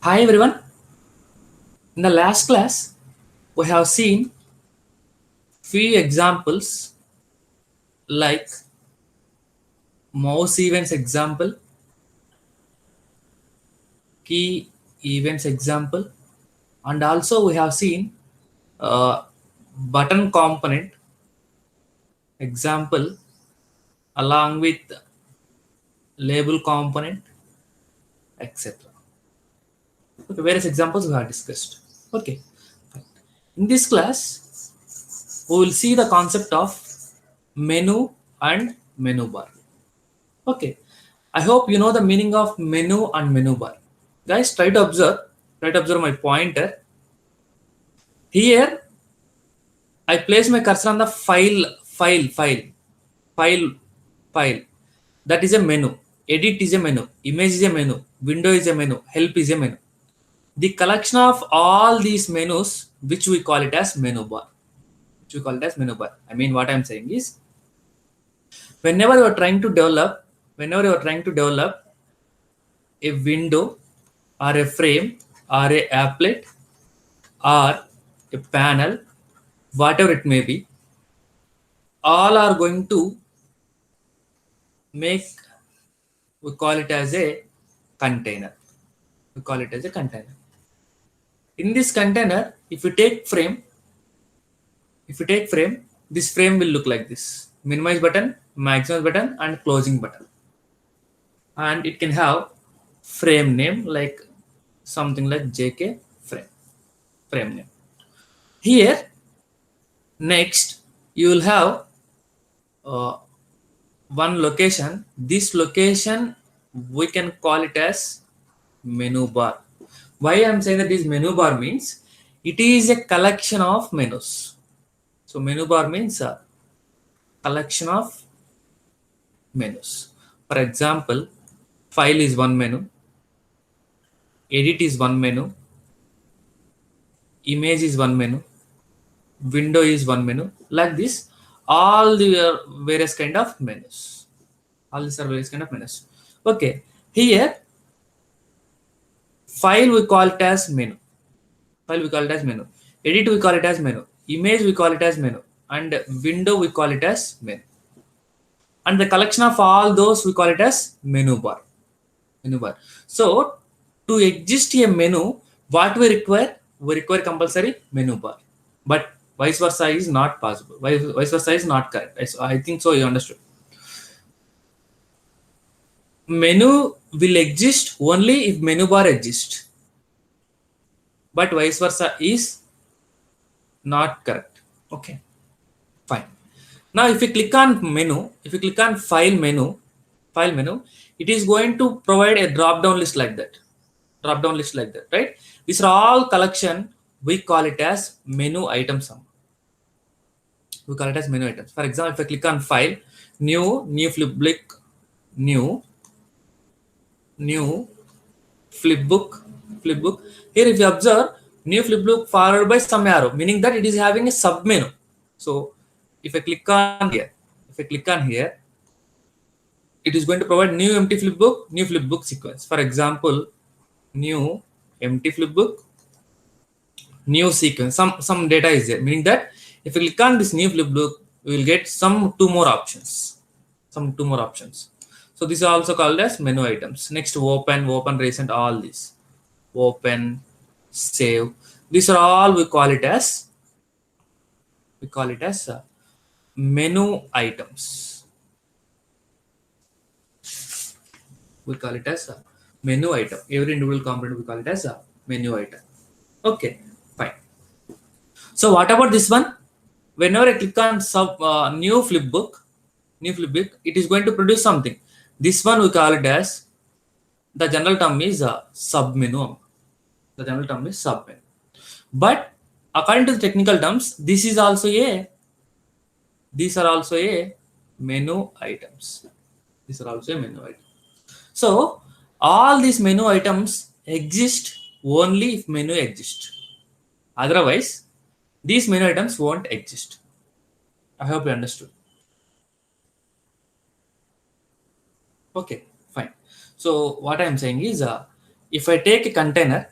Hi everyone. In the last class, we have seen few examples like mouse events example, key events example, and also we have seen button component example along with label component, etc. Okay, various examples we have discussed. Okay, in this class, we will see the concept of menu and menu bar. Okay, I hope you know the meaning of menu and menu bar. Guys, try to observe my pointer. Here, I place my cursor on the file, file. That is a menu. Edit is a menu. Image is a menu. Window is a menu. Help is a menu. The collection of all these menus, which we call it as menu bar. Which we call it as menu bar. I mean, what I'm saying is, whenever you are trying to develop, whenever you are trying to develop a window or a frame or a applet or a panel, whatever it may be, all are going to make, we call it as a container. We call it as a container. In this container, if you take frame, this frame will look like this. Minimize button, maximize button, and closing button. And it can have frame name like something like JK frame name. Here, next, you will have uh, one location. This location we can call it as menu bar. Why I'm saying that this menu bar means it is a collection of menus. So menu bar means a collection of menus. For example, file is one menu, edit is one menu, image is one menu, window is one menu. Like this, all the various kind of menus. All these are various kind of menus. Okay, here file we call it as menu. File we call it as menu. Edit we call it as menu. Image we call it as menu. And window we call it as menu. And the collection of all those we call it as menu bar. Menu bar. So to exist a menu, what we require? We require compulsory menu bar. But vice versa is not possible. Vice versa is not correct. I think so you understood. Menu will exist only if menu bar exists. But vice versa is not correct. Okay, fine. Now if you click on menu, if you click on file menu, it is going to provide a drop down list like that. Drop down list like that, right? These are all collection. We call it as menu item sum. We call it as menu items. For example, if I click on file, new new new flipbook. Here if you observe, new flipbook followed by some arrow, meaning that it is having a sub menu. So if I click on here, it is going to provide new empty flipbook sequence. For example, new empty flipbook, new sequence. Some data is there, meaning that if you click on this new flipbook, we will get two more options. So these are also called as menu items. Next, open recent, all these. Open, save. These are all we call it as menu items. We call it as a menu item. Every individual component we call it as a menu item. Okay, fine. So what about this one? Whenever I click on new flipbook, it is going to produce something. This one we call it as, the general term is submenu. The general term is submenu. But according to the technical terms, these are also a menu items. These are also a menu item. So all these menu items exist only if menu exists. Otherwise, these menu items won't exist. I hope you understood. Okay, fine. So what I am saying is, if I take a container,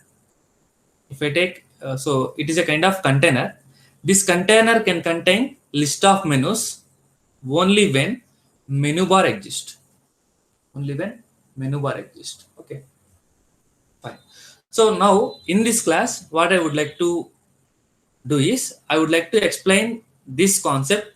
if I take, so it is a kind of container. This container can contain list of menus only when menu bar exists. Only when menu bar exists. Okay, fine. So now in this class, what I would like to do is, I would like to explain this concept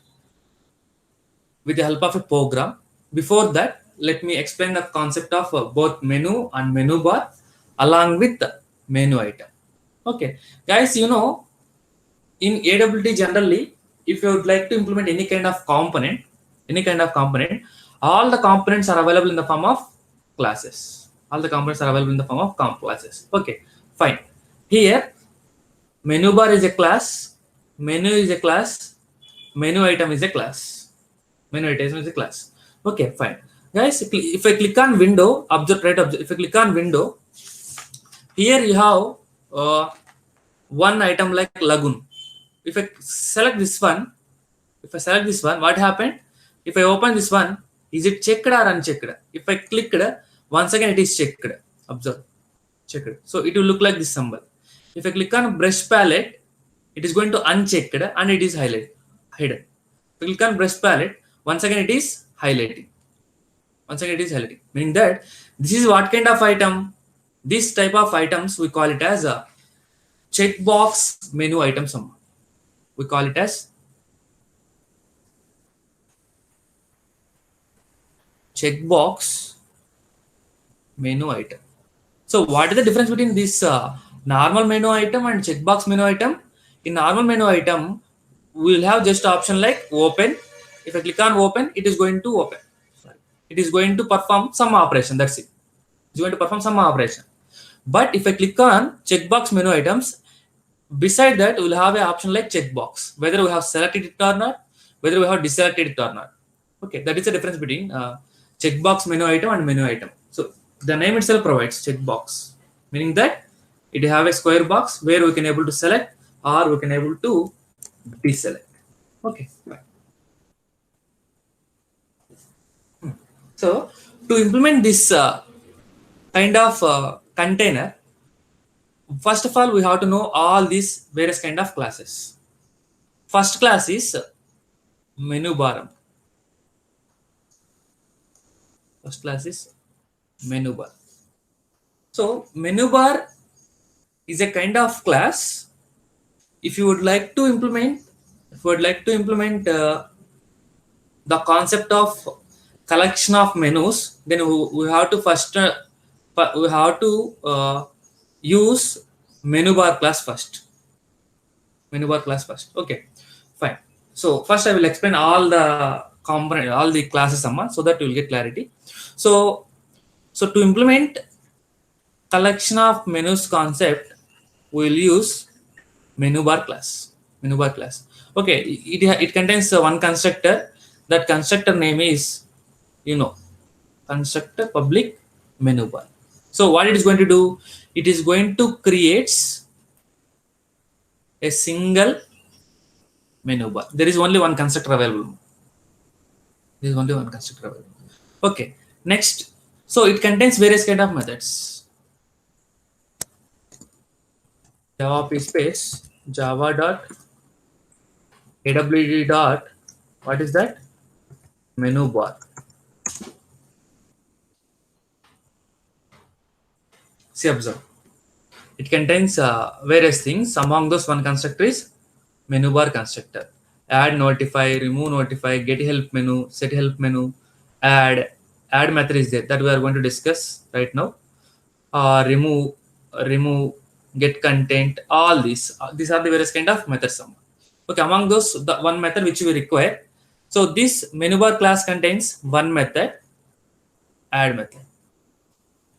with the help of a program. Before that, let me explain the concept of both menu and menu bar along with the menu item. Okay, guys, you know, in AWT generally, if you would like to implement any kind of component, all the components are available in the form of classes. All the components are available in the form of classes. Okay, fine. Here, menu bar is a class, menu is a class, menu item is a class. Menu item is a class. Okay, fine. Guys, if I click on window, if I click on window, here you have one item like lagoon. If I select this one, what happened? If I open this one, is it checked or unchecked? If I clicked, once again it is checked. Observe, checked. So it will look like this symbol. If I click on brush palette, it is going to unchecked and it is hidden. If I click on brush palette, once again it is highlighting. Meaning that this is what kind of item? This type of items we call it as a checkbox menu item sum. We call it as checkbox menu item. So what is the difference between this normal menu item and checkbox menu item? In normal menu item, we will have just option like open. If I click on open, it is going to open. It is going to perform some operation. That's it. It's going to perform some operation. But if I click on checkbox menu items, beside that, we will have an option like checkbox, whether we have selected it or not, whether we have deselected it or not. Okay, that is the difference between checkbox menu item and menu item. So the name itself provides checkbox, meaning that it have a square box where we can able to select or we can able to deselect. Okay, fine. So to implement this kind of container, first of all, we have to know all these various kind of classes. First class is menu bar. First class is menu bar. So menu bar is a kind of class. If you would like to implement, the concept of collection of menus, then we have to first use menu bar class first. Okay, fine. So first I will explain all the component, all the classes so that you will get clarity. So to implement collection of menus concept, we will use menu bar class. Okay, it contains one constructor. That constructor name is, constructor public menu bar. So what it is going to do? It is going to create a single menu bar. There is only one constructor available. Okay, next. So it contains various kind of methods. Java space java dot awt dot, what is that? Menu bar. See, observe. It contains various things. Among those, one constructor is menu bar constructor. Add notify, remove notify, get help menu, set help menu, add method is there that we are going to discuss right now. Remove, get content, all these. These are the various kind of methods. Okay, among those, the one method which we require. So this menu bar class contains one method, add method,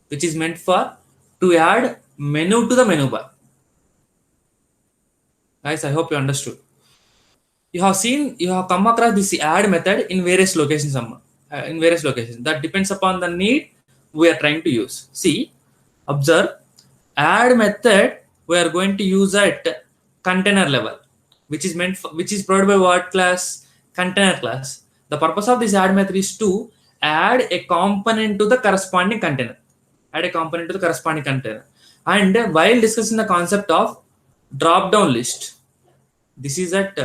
which is meant for to add menu to the menu bar. Guys, I hope you understood. You have come across this add method in various locations. That depends upon the need we are trying to use. See, observe, add method we are going to use at container level, which is provided by what class? Container class. The purpose of this add method is to add a component to the corresponding container. add a component to the corresponding container. And while discussing the concept of drop down list, this is at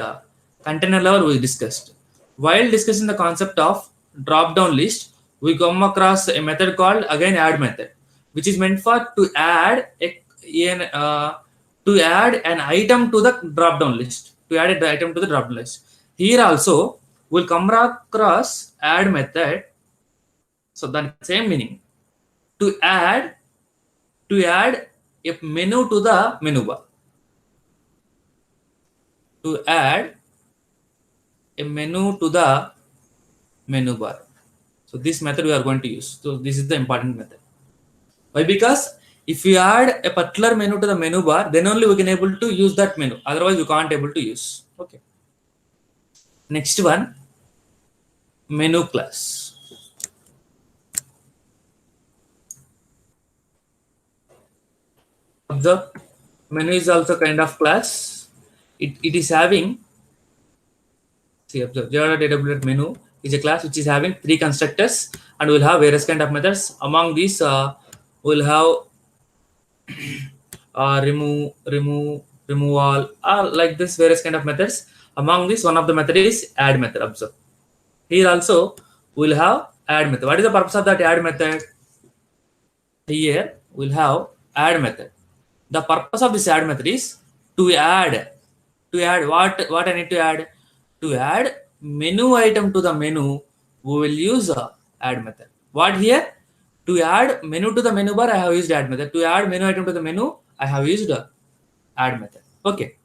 container level we discussed. While discussing the concept of drop down list, we come across a method called again add method, which is meant for to add to add an item to the drop down list. To add the item to the drop down list. Here also we'll come across add method. So the same meaning. To add a menu to the menu bar. To add a menu to the menu bar. So this method we are going to use. So this is the important method. Why? Because if you add a particular menu to the menu bar, then only we can able to use that menu. Otherwise, we can't able to use. Okay. Next one, menu class. Observe, menu is also kind of class. It is having, see, observe, Java.aw menu is a class which is having 3 constructors, and will have various kind of methods. Among these, we'll have removal, like this various kind of methods. Among this, one of the method is add method. Observe. Here also we'll have add method. What is the purpose of that add method? Here we'll have add method. The purpose of this add method is to add what I need to add? To add menu item to the menu, we will use add method. What here? To add menu to the menu bar, I have used add method. To add menu item to the menu, I have used add method. Okay,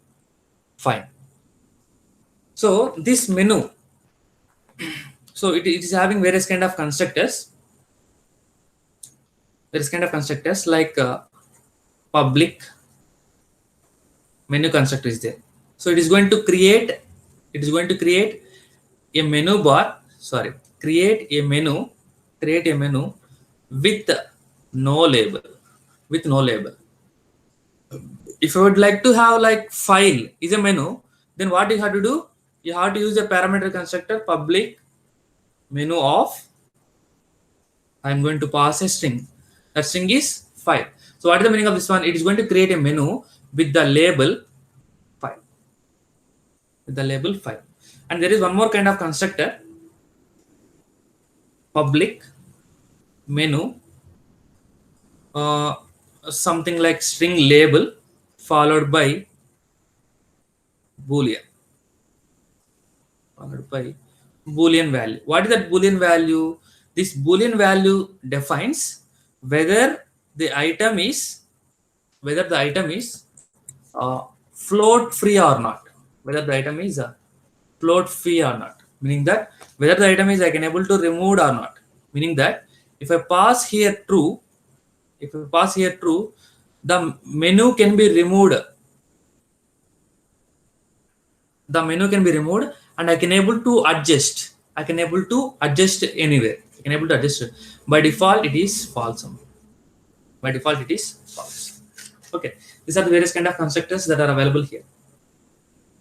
fine. So this menu, so it is having various kind of constructors. Various kind of constructors like public menu constructor is there. So it is going to create a menu bar. Sorry, create a menu with no label. With no label. If you would like to have like file is a menu, then what you have to do? You have to use a parameter constructor public menu of. I'm going to pass a string. That string is file. So what is the meaning of this one? It is going to create a menu with the label file. With the label file. And there is one more kind of constructor. Public menu something like string label followed by boolean. Followed by boolean value. What is that boolean value? This boolean value defines whether the item is float free or not. Whether the item is float free or not. Meaning that whether the item is I can able to remove or not. Meaning that if I pass here true, the menu can be removed. The menu can be removed, and I can able to adjust. I can able to adjust anywhere. I can able to adjust it. By default, it is false. By default, it is false. Okay, these are the various kind of constructors that are available here.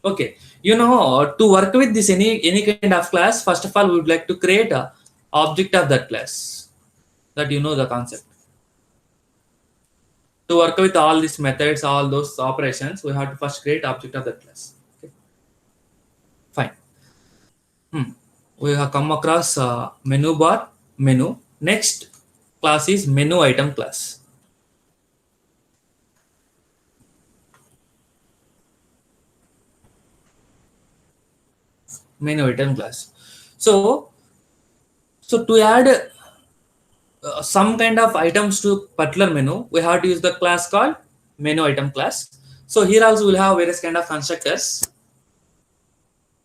Okay, to work with this any kind of class, first of all, we would like to create a object of that class. That the concept. To work with all these methods, all those operations, we have to first create object of that class. Okay. Fine. We have come across menu bar, menu. Next class is menu item class. Menu item class. So to add some kind of items to particular menu, we have to use the class called menu item class. So here also we'll have various kind of constructors.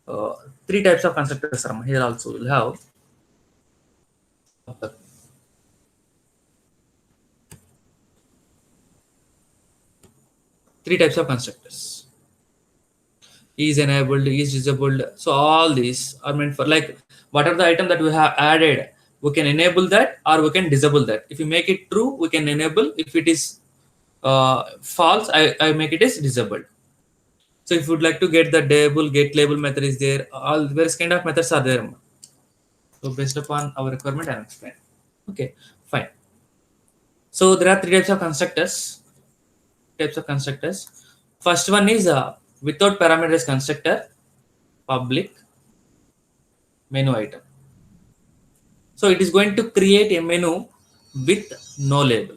3 types of constructors are here also we'll have. 3 types of constructors. Is enabled, is disabled. So all these are meant for like whatever the item that we have added, we can enable that or we can disable that. If you make it true, we can enable. If it is false, I make it as disabled. So if you would like to get the get label method is there, all various kind of methods are there. So based upon our requirement, I am explaining. Okay, fine. So there are three types of constructors. First one is without parameters constructor, public menu item. So it is going to create a menu with no label.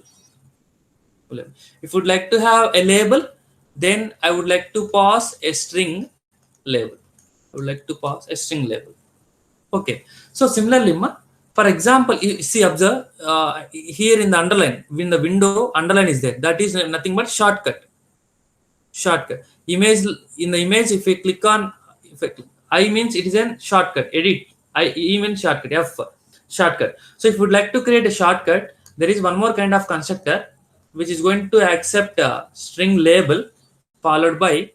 If you would like to have a label, then I would like to pass a string label. I would like to pass a string label. Okay. So similarly, for example, you see, observe here in the underline, in the window, underline is there. That is nothing but shortcut. Image, in the image, if we click on, if I means it is a shortcut. Edit. I means shortcut. F shortcut. So if you would like to create a shortcut, there is one more kind of constructor which is going to accept a string label followed by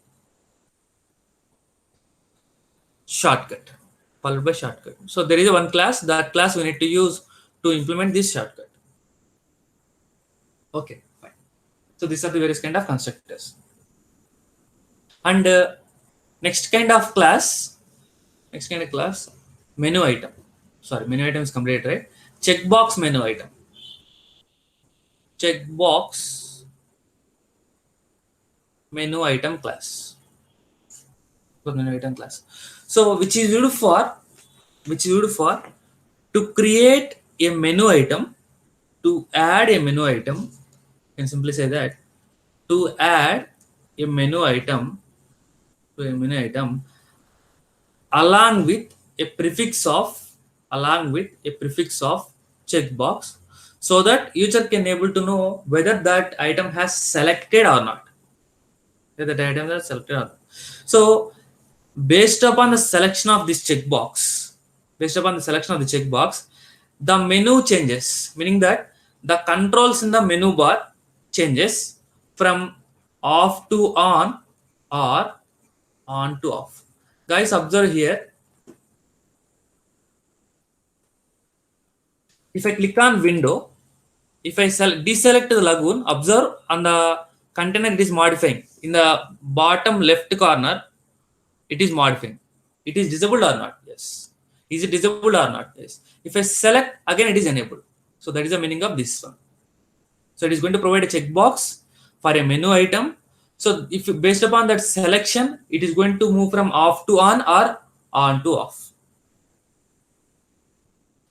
shortcut. So there is a one class. That class we need to use to implement this shortcut. Okay, fine. So these are the various kind of constructors. And next kind of class, menu item. Sorry, menu item is complete, right? Checkbox menu item. Checkbox menu item class. Menu item class. So which is used for to create a menu item, to add a menu item. You can simply say that to add a menu item along with a prefix of checkbox, so that user can able to know whether that item has selected or not. So based upon the selection of this checkbox, the menu changes, meaning that the controls in the menu bar changes from off to on or on to off. Guys, observe here. If I click on window, if I deselect the lagoon, observe on the container it is modifying. In the bottom left corner, it is modifying. It is disabled or not? Yes. Is it disabled or not? Yes. If I select, again it is enabled. So that is the meaning of this one. So it is going to provide a checkbox for a menu item. So if based upon that selection, it is going to move from off to on or on to off.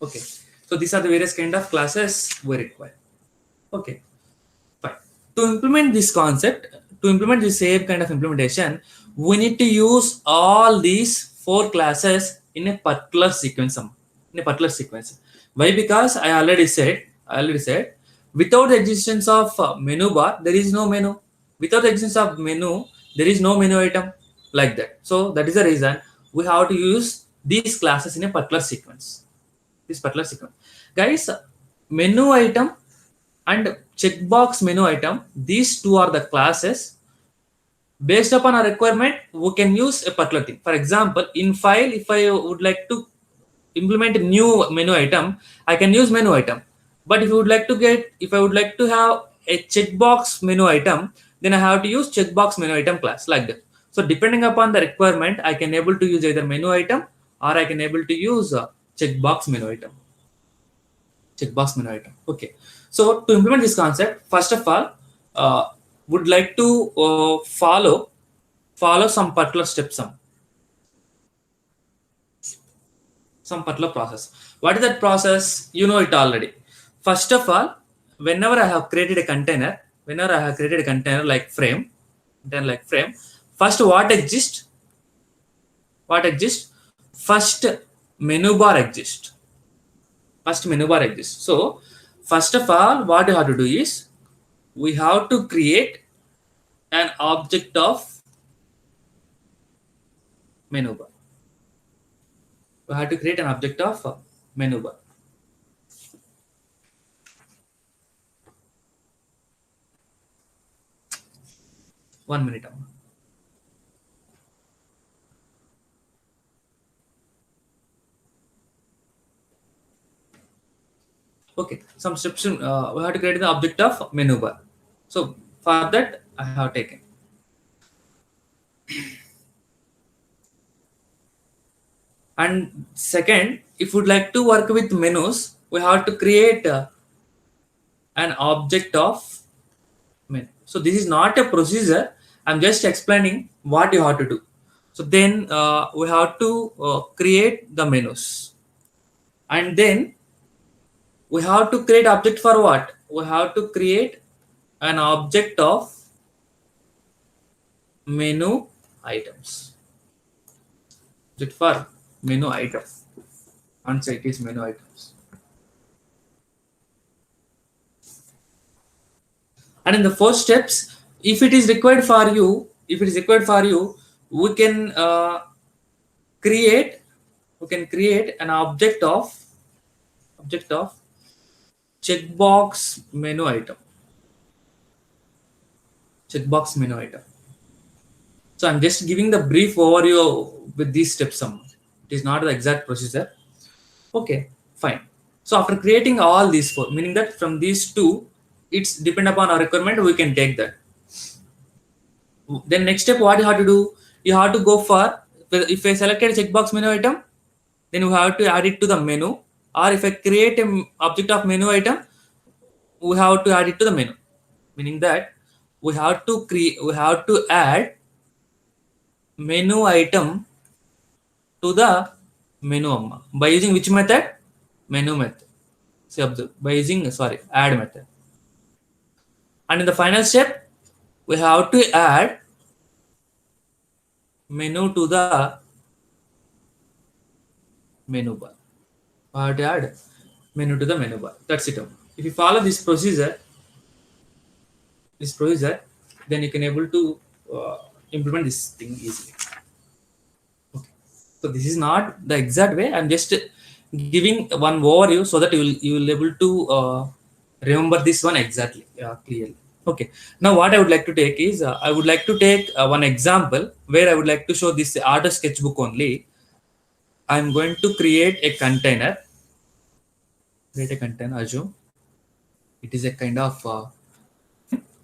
Okay. So these are the various kind of classes we require. Okay. Fine. To implement this concept, to implement the same kind of implementation, we need to use all these 4 classes in a particular sequence. Why? Because I already said, without the existence of menu bar, there is no menu. Without the existence of menu, there is no menu item, like that. So that is the reason we have to use these classes in a particular sequence. Guys, menu item and checkbox menu item, these two are the classes. Based upon a requirement, we can use a particular thing. For example, in file, if I would like to implement a new menu item, I can use menu item. But if I would like to have a checkbox menu item, then I have to use checkbox menu item class, like that. So depending upon the requirement, I can able to use either menu item or I can able to use checkbox menu item. Okay. So to implement this concept, first of all, would like to follow some particular steps, some particular process. What is that process? You know it already. First of all, whenever I have created a container, like frame, first what exists? First menu bar exists. So first of all, what you have to do is we have to create an object of menu bar. We have to create an object of menu bar. One minute. Okay, some steps. We have to create the object of menu bar. So for that, I have taken. And second, if you'd like to work with menus, we have to create an object of menu. So this is not a procedure. I'm just explaining what you have to do. So then we have to create the menus, and then we have to create object for what? We have to create an object of menu items. Object for menu item. Once it is menu items. And in the first steps, if it is required for you, we can create an object of checkbox menu item. Checkbox menu item. So I'm just giving the brief overview with these steps. It is not the exact procedure. Okay, fine. So after creating all these four, meaning that from these two, it's depend upon our requirement, we can take that. Then next step, what you have to do? You have to go for, if I selected checkbox menu item, then you have to add it to the menu. Or if I create an object of menu item, we have to add it to the menu. Meaning that we have to add menu item to the menu by using which method? Menu method. See, observe, by using add method. And in the final step, we have to add menu to the menu bar. We have to add menu to the menu bar. That's it. If you follow this procedure, then you can able to implement this thing easily. Okay. So this is not the exact way. I'm just giving one overview so that you will able to remember this one exactly clearly. Okay. Now what I would like to take is I would like to take one example where I would like to show this Auto Sketchbook only. I'm going to create a container. Assume it is a kind of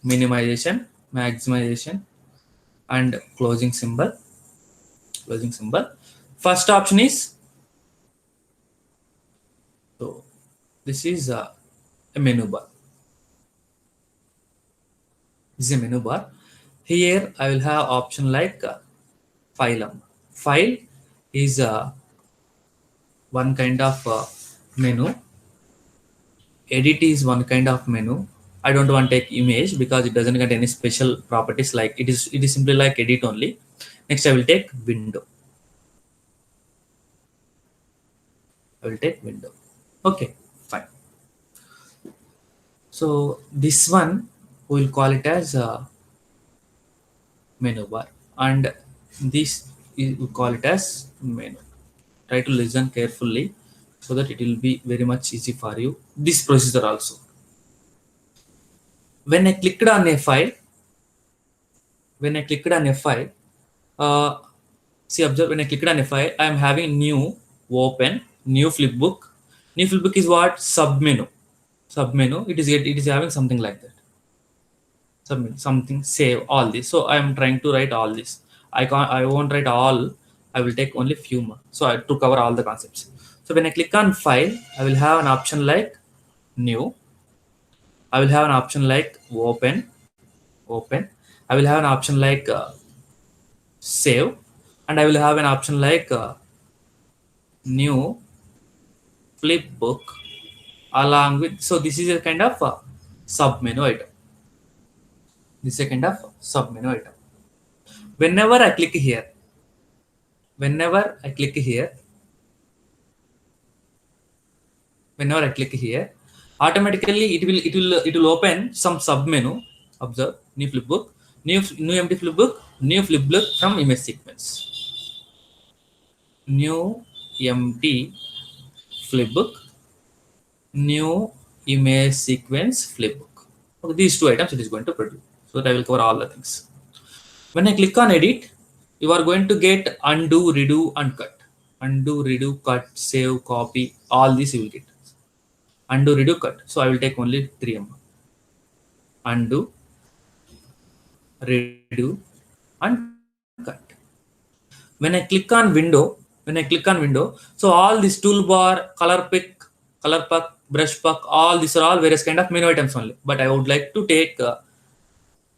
minimization, maximization, and closing symbol. First option is, so this is a menu bar. This is a menu bar. Here I will have option like file. File is one kind of menu. Edit is one kind of menu. I don't want to take image because it doesn't get any special properties. Like it is simply like edit only. Next I will take window. Okay, fine. So this one we will call it as a menu bar, and this we call it as menu. Try to listen carefully so that it will be very much easy for you. This procedure also. When I clicked on a file, see, observe, when I clicked on a file, I am having new, open, new flipbook. New flipbook is what? Submenu. It is having something like that. Something save all this. So I am trying to write all this. I won't write all. I will take only few more. So I to cover all the concepts. So when I click on file, I will have an option like new. I will have an option like open. I will have an option like save, and I will have an option like new flipbook along with. So this is a kind of sub menu item. Whenever I click here, automatically it will open some sub menu. Observe, new flipbook, new empty flipbook, new flipbook from image sequence, new empty flipbook, new image sequence flipbook. Okay, these two items it is going to produce. So that I will cover all the things. When I click on edit, you are going to get undo, redo, and cut. Undo, redo, cut, save, copy, all these you will get. Undo, redo, cut. So I will take only 3 undo, redo, and cut. When I click on window, so all this toolbar, color pick, brush puck, all these are all various kind of menu items only. But I would like to take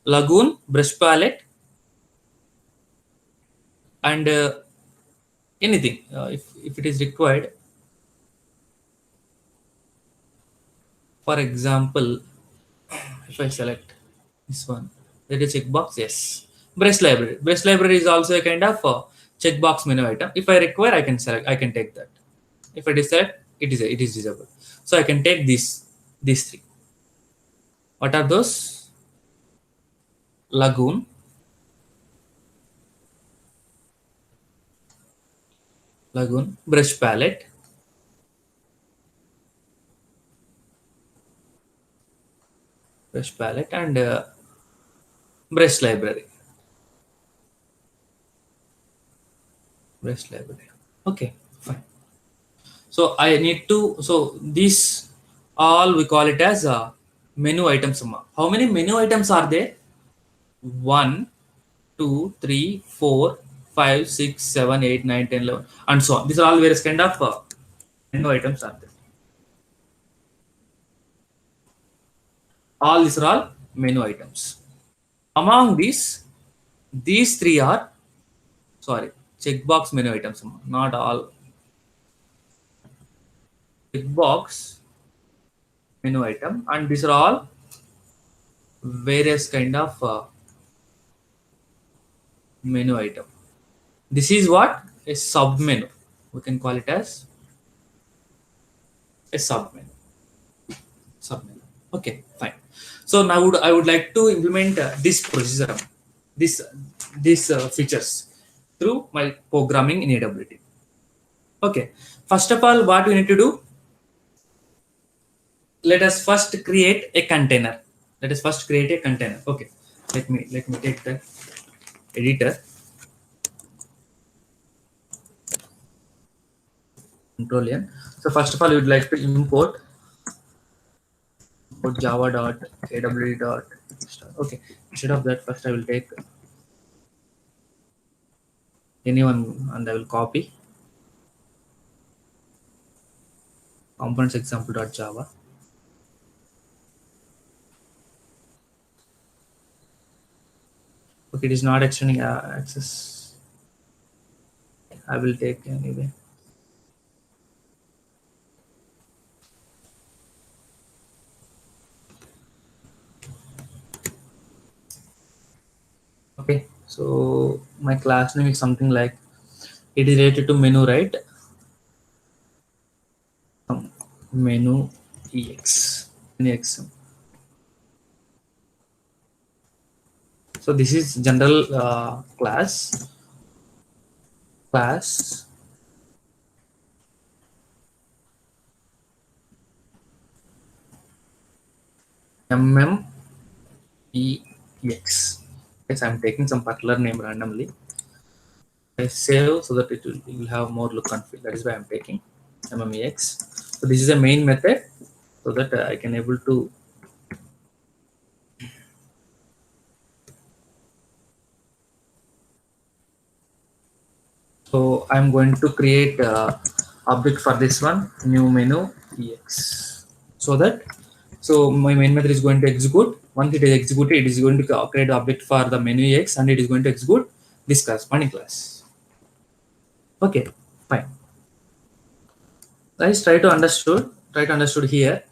lagoon, brush palette, and anything if it is required. For example, if I select this one, there is checkbox. Yes, brush library. Brush library is also a kind of checkbox menu item. If I require, I can select. I can take that. If I select, it is disabled. So I can take these three. What are those? Lagoon, brush palette, and brush library. Brush library. Okay, fine. So I need to. So these all we call it as menu items. How many menu items are there? One, 2, 3, 4, 5, 6, 7, 8, 9, 10, 11, and so on. These are all various kind of menu items are there. All these are all menu items. Among these three are, sorry, checkbox menu items. Not all. Checkbox menu item, and these are all various kind of menu item. This is what a sub menu. We can call it as a sub menu. Okay, fine. So now I would like to implement this procedure, this features through my programming in AWT. Okay, first of all, what we need to do, let us first create a container. Okay, let me take the editor, control N. So first of all, we would like to import java.aw. Okay, instead of that, first I will take anyone and I will copy components example.java. Okay, it is not extending access. I will take anyway. Okay, so my class name is something like, it is related to menu, right? Menu ex. So this is general class mmex. Yes, I'm taking some particular name randomly. I save so that it will have more look and feel. That is why I'm taking mmex. So this is a main method, so that I can able to so I'm going to create object for this one, new menu ex, so that my main method is going to execute. Once it is executed, it is going to create object for the menu ex, and it is going to execute this corresponding class. Okay, fine. Guys, try to understood here.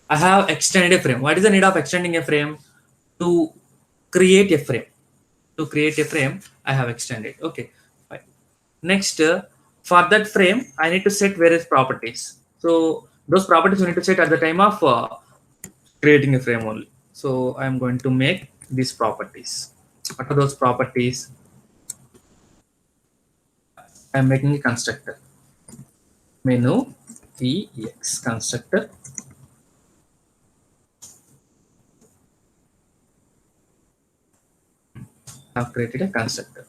I have extended a frame. What is the need of extending a frame? To create a frame. I have extended. Okay, fine. Next, for that frame, I need to set various properties. So those properties we need to set at the time of creating a frame only. So I'm going to make these properties. What are those properties? I'm making a constructor. Menu ex constructor. I've created a constructor.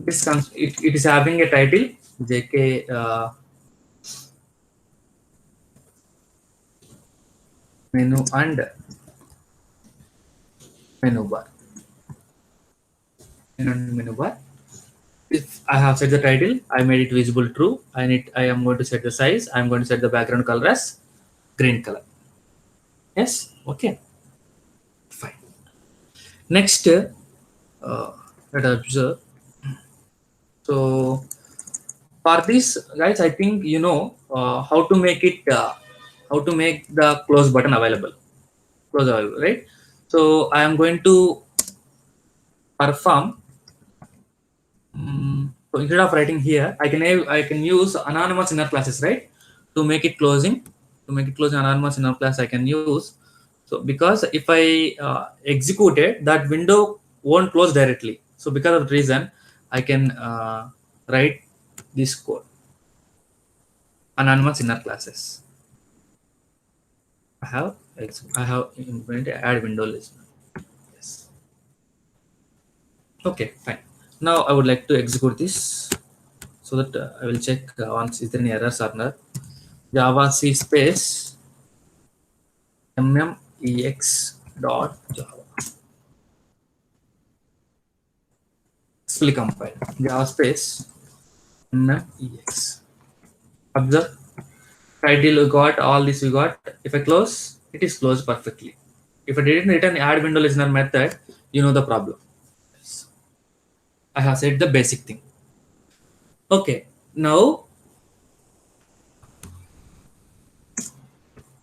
It is having a title JK menu and menu bar. If I have set the title, I made it visible true. I am going to set the size. I'm going to set the background color as green color. Yes. Okay. Fine. Next, let us observe. So for this, guys, I think you know how to make it, how to make the close button available. Close available, right? So I am going to perform. So instead of writing here, I can use anonymous inner classes, right? To make it closing, anonymous inner class I can use. So because if I execute it, that window won't close directly. So because of the reason, I can write this code, anonymous inner classes. I have implemented add window listener. Yes. Okay, fine. Now I would like to execute this so that I will check once is there any errors or not. Java C space mmex dot java. Fully compiled. Java space mmex. Observe. Title we got, all this we got. If I close, it is closed perfectly. If I didn't return add window listener method, you know the problem. I have said the basic thing. Okay. Now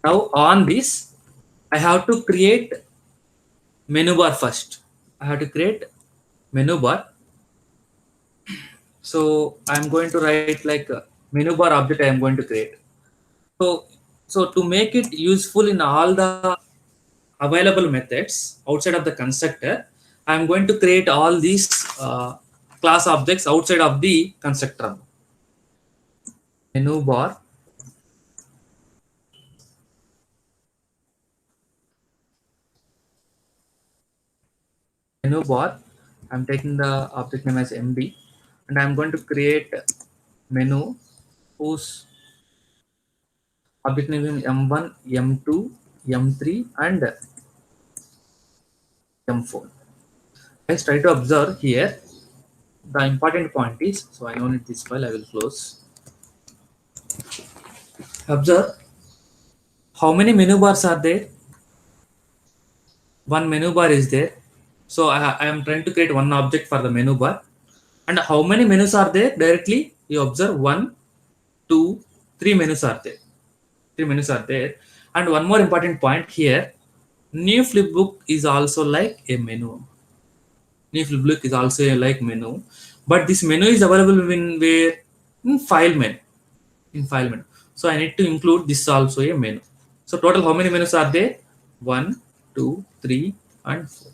on this, I have to create menu bar first. I have to create menu bar. So I'm going to write like a menu bar object I am going to create. So to make it useful in all the available methods outside of the constructor, I'm going to create all these class objects outside of the constructor. Menu bar. Menu bar. I'm taking the object name as MB, and I'm going to create menu whose object name is M1, M2, M3, and M4. Let's try to observe here. The important point is, so I don't need this file, I will close. Observe how many menu bars are there. One menu bar is there. So I am trying to create one object for the menu bar. And how many menus are there directly? You observe 1, 2, 3 menus are there. 3 menus are there. And one more important point here, new flipbook is also like a menu. New flipbook is also like menu, but this menu is available in where? In file menu. In file menu. So I need to include this also a menu. So total how many menus are there? 1, 2, 3, and 4.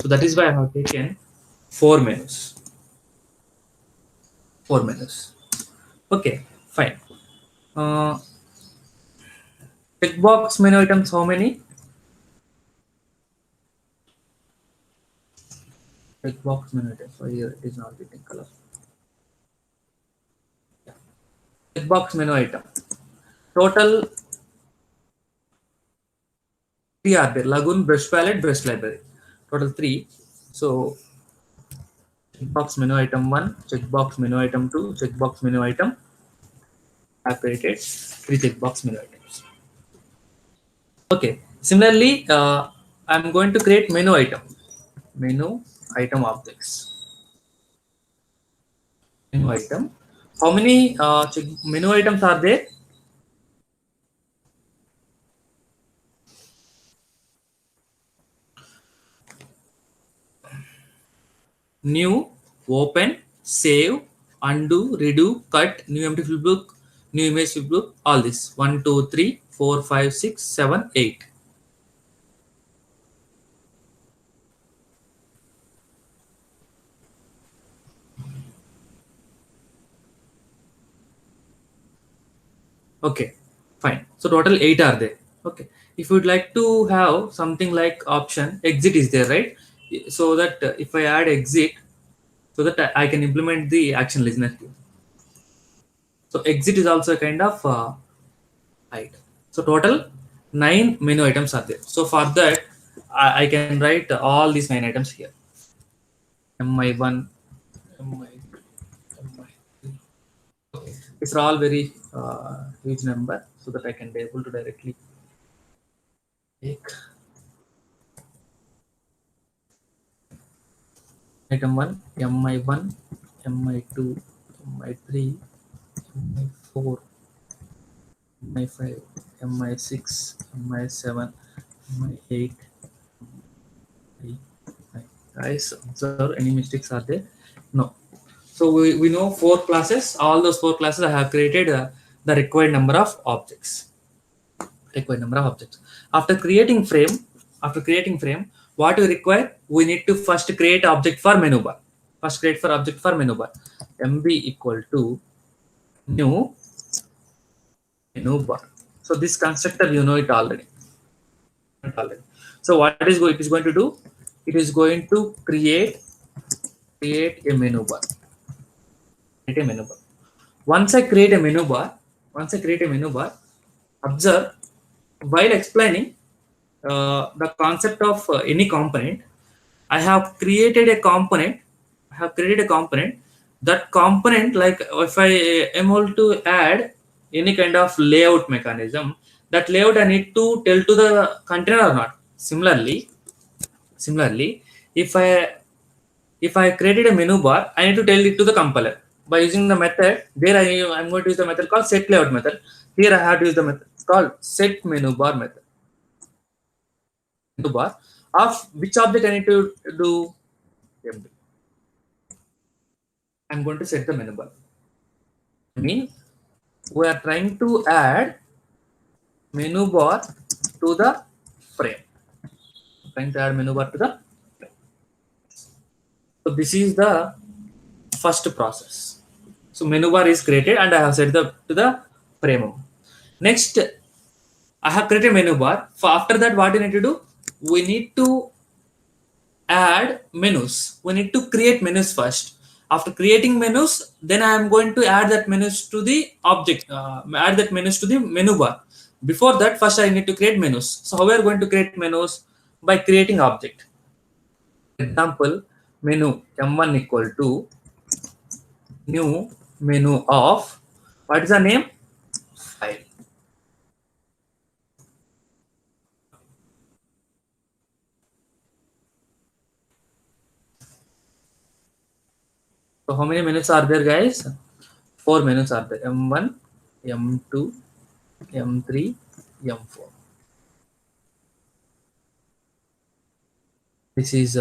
So that is why I have taken 4 menus. 4 menus. Okay, fine. Checkbox menu items, how many? Checkbox menu items. So here it is not getting color. Yeah. Checkbox menu item. Total 3 are there. Lagoon, brush palette, brush library. Total 3. So checkbox menu item 1, checkbox menu item 2, checkbox menu item. I have created 3 checkbox menu items. Okay. Similarly, I'm going to create menu item. Menu item objects. Menu item. How many menu items are there? New, open, save, undo, redo, cut, new empty flipbook, new image flipbook, all this. 1, 2, 3, 4, 5, 6, 7, 8. Okay, fine. So total 8 are there. Okay. If you'd like to have something like option, exit is there, right? So that if I add exit, so that I can implement the action listener too. So exit is also a kind of item. So total 9 menu items are there. So for that, I can write all these 9 items here. Mi1, Mi2. These are all very huge number, so that I can be able to directly take item 1, mi1, mi2, mi3, mi4, mi5, mi6, mi7, mi8. Guys, observe any mistakes are there? No. So we know 4 classes. All those 4 classes I have created the required number of objects. Required number of objects. After creating frame, what we require? We need to first create object for menu bar. First create for object for menu bar. MB equal to new menu bar. So this constructor, you know it already. So what it is going to do? It is going to create a menu bar. Create a menu bar. Once I create a menu bar, observe while explaining the concept of any component, I have created a component. That component, like if I am able to add any kind of layout mechanism, that layout I need to tell to the container or not. Similarly, if I created a menu bar, I need to tell it to the compiler by using the method. There I'm going to use the method called set layout method. Here I have to use the method called set menu bar method. Menu bar of which object I need to do MB. I'm going to set the menu bar. I mean, we are trying to add menu bar to the frame. Trying to add menu bar to the frame. So this is the first process. So menu bar is created and I have set to the frame. Next, I have created menu bar. For after that, what you need to do? We need to add menus. We need to create menus first. After creating menus, then I am going to add that menus to the object. Add that menus to the menu bar. Before that, first I need to create menus. So how we are going to create menus? By creating object. For example, menu m1 equal to new menu of, what is the name? File. So how many menus are there, guys? 4 menus are there. M1, M2, M3, M4. This is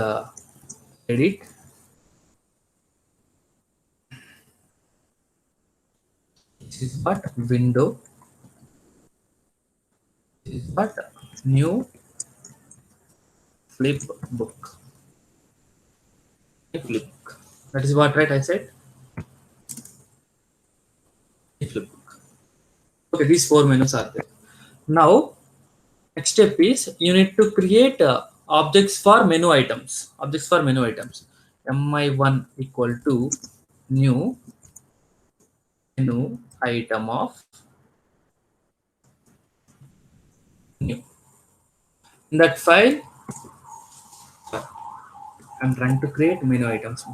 edit. This is what? Window. This is what? New flip book. Flip book. That is what, right? I said flip book. Okay, these 4 menus are there. Now, next step is you need to create objects for menu items. Objects for menu items. mi1 equal to new menu item of new. In that file, I'm trying to create menu items.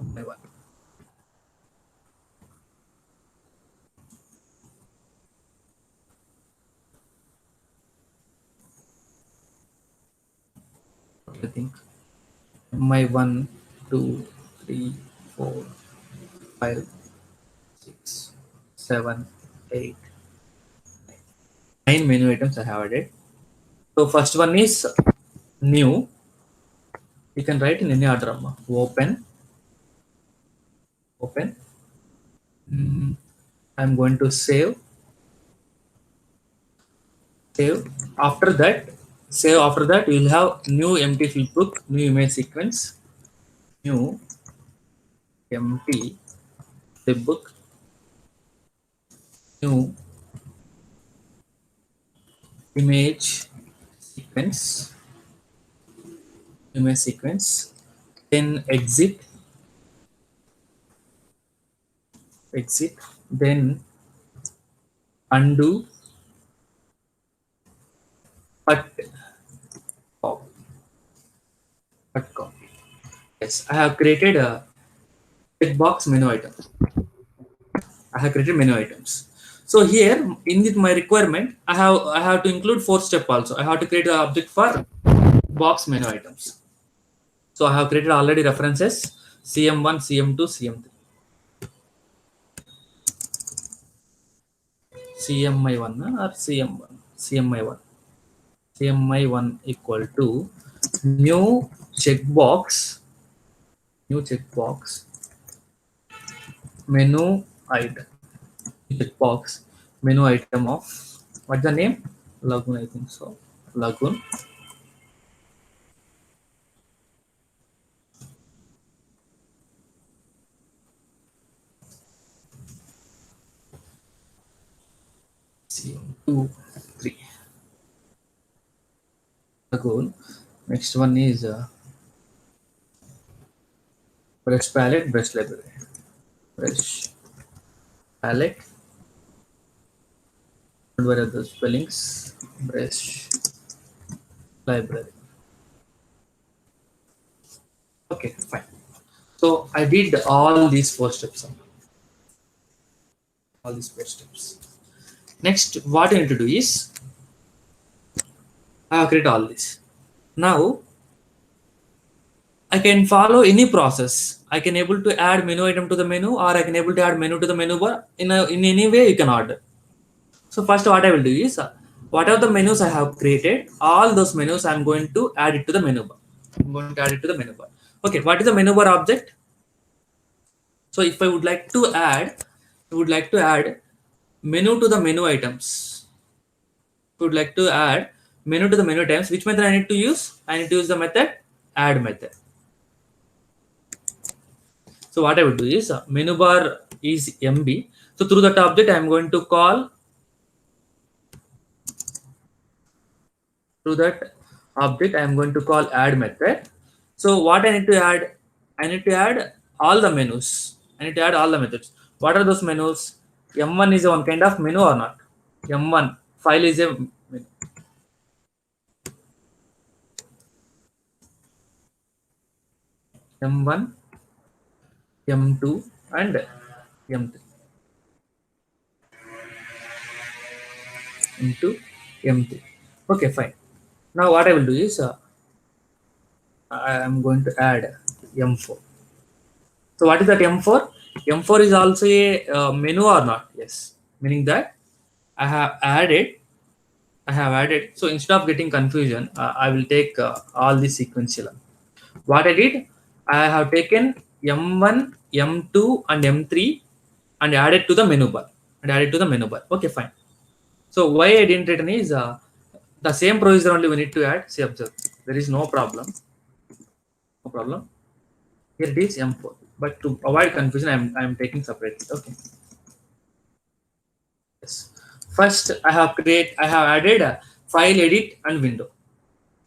mi1. I think mi1, 2, 3, 4, 5, 6, 7, 8, 9 menu items I have added. So first one is new. You can write in any order. Open. I'm going to save. After that, you will have new empty flipbook, new image sequence, new empty flipbook, new image sequence, then exit, then undo, cut copy. Yes, I have created a checkbox menu item. I have created menu items. So here in my requirement, I have to include 4 step also. I have to create an object for box menu items. So I have created already references CM1, CM2, CM3. CMI1 or CM1, CMI1. CMI1 equal to new checkbox, new checkbox, menu item, checkbox, menu item of what's the name? Lagoon, I think so. Lagoon. CM2, 3. Lagoon. Next one is brush palette, brush library. Brush palette. What are the spellings? Brush library. Okay, fine. So I did all these 4 steps. All these 4 steps. Next, what I need to do is I have created all this. Now I can follow any process. I can able to add menu item to the menu, or I can able to add menu to the menu bar. In any way you can order. So first, what I will do is whatever the menus I have created, all those menus I'm going to add it to the menu bar. I'm going to add it to the menu bar. Okay, what is the menu bar object? So if I would like to add, I would like to add menu to the menu items. Would like to add menu to the menu items. Which method I need to use? I need to use the method add method. So what I would do is menu bar is MB. So through that object, I am going to call through that object. I am going to call add method. So what I need to add? I need to add all the menus. I need to add all the methods. What are those menus? M1 is one kind of menu or not? M1 file is a menu. M1, M2, and M3. Into M3. Okay, fine. Now what I will do is I am going to add M4. So what is that M4? M4 is also a menu or not? Yes, meaning that I have added. I have added. So instead of getting confusion, I will take all the sequential. What I did, I have taken M1, M2, and M3 and added to the menu bar. And added to the menu bar. Okay, fine. So why I didn't written is the same procedure only we need to add. See, observe. There is no problem. No problem. Here it is M4. But to avoid confusion, I'm taking separately. Okay. Yes. First, I have added a file, edit, and window.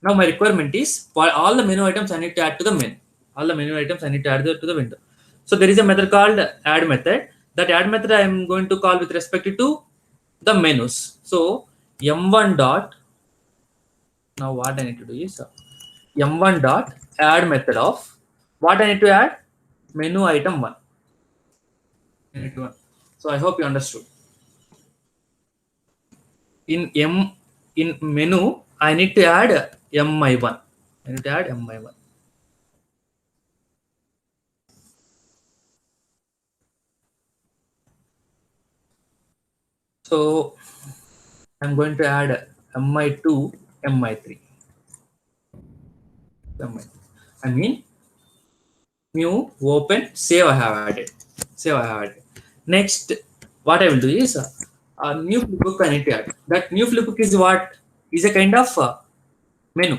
Now my requirement is for all the menu items I need to add to the menu. All the menu items I need to add to the window. So there is a method called add method. That add method I am going to call with respect to the menus. So M1 dot. Now what I need to do is M1 dot add method of what I need to add menu item 1. So I hope you understood. In menu I need to add MI1. I need to add MI1. So I'm going to add MI2, MI3. I mean new open save I have added. Save I have added. Next, what I will do is a new flipbook I need to add. That new flipbook is what is a kind of menu.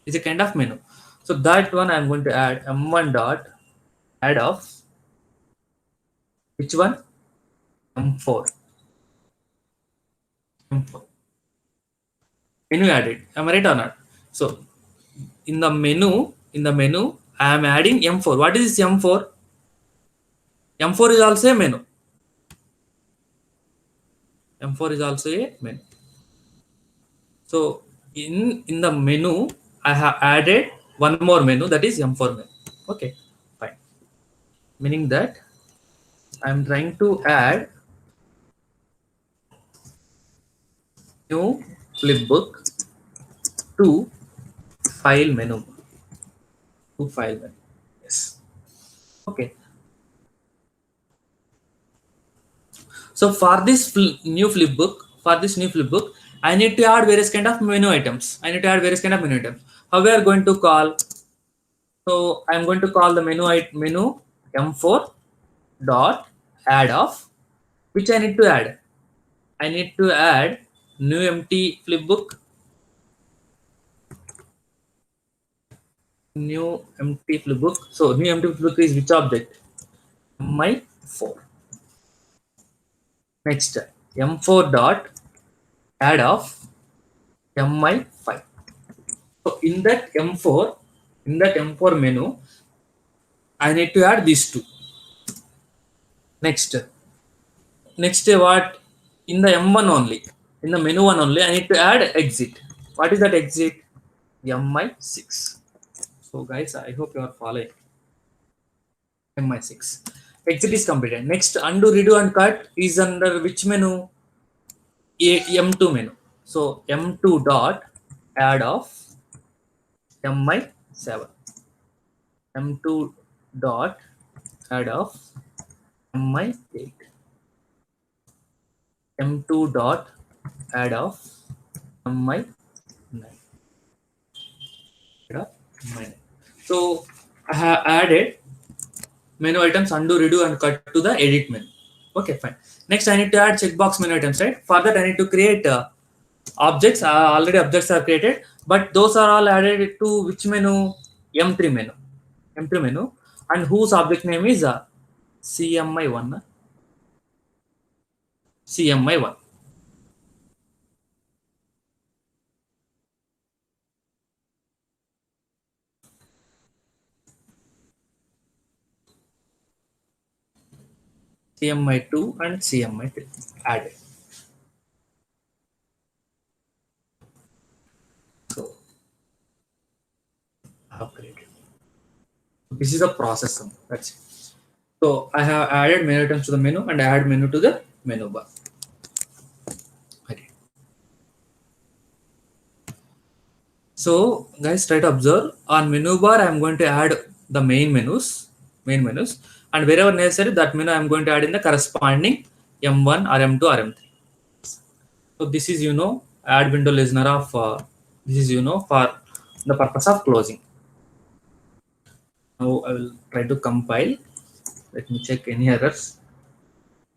Is a kind of menu. So that one I'm going to add M1 dot add of which one? M4. M4. Menu added. Am I right or not? So in the menu, I am adding M4. What is this M4? M4 is also a menu. M4 is also a menu. So in the menu, I have added one more menu, that is M4 menu. Okay, fine. Meaning that I'm trying to add new flipbook to file menu. To file menu. Yes. Okay. So for this new flipbook, I need to add various kind of menu items. How we are going to call? So I'm going to call the menu M4 dot add of, which I need to add. I need to add new empty flipbook. New empty flipbook. So new empty flipbook is which object? Mi4. Next, M4 dot add of Mi5. So in that M4 menu, I need to add these two. Next what? In the M1 only, in the menu one only, I need to add exit. What is that exit? Mi6. So guys, I hope you are following. Mi6. Exit is completed. Next, undo, redo and cut is under which menu? M2 menu. So M2 dot add of Mi7. M2 dot add of Mi8. M2 dot add of Mi9. So I have added menu items, undo, redo and cut to the edit menu. Okay, fine. Next, I need to add checkbox menu items, right? For that, I need to create objects. Already objects are created, but those are all added to which menu? M3 menu. M3 menu, and whose object name is CMI1. CMI1. CMI2 and CMI3 added. So I have created. This is a process. That's it. So I have added menu items to the menu and add menu to the menu bar. Okay. So guys, try to observe. On menu bar, I am going to add the main menus, and wherever necessary, that menu I am going to add in the corresponding M1 or M2 or M3. So this is, add window listener of this is, for the purpose of closing. Now I will try to compile. Let me check any errors.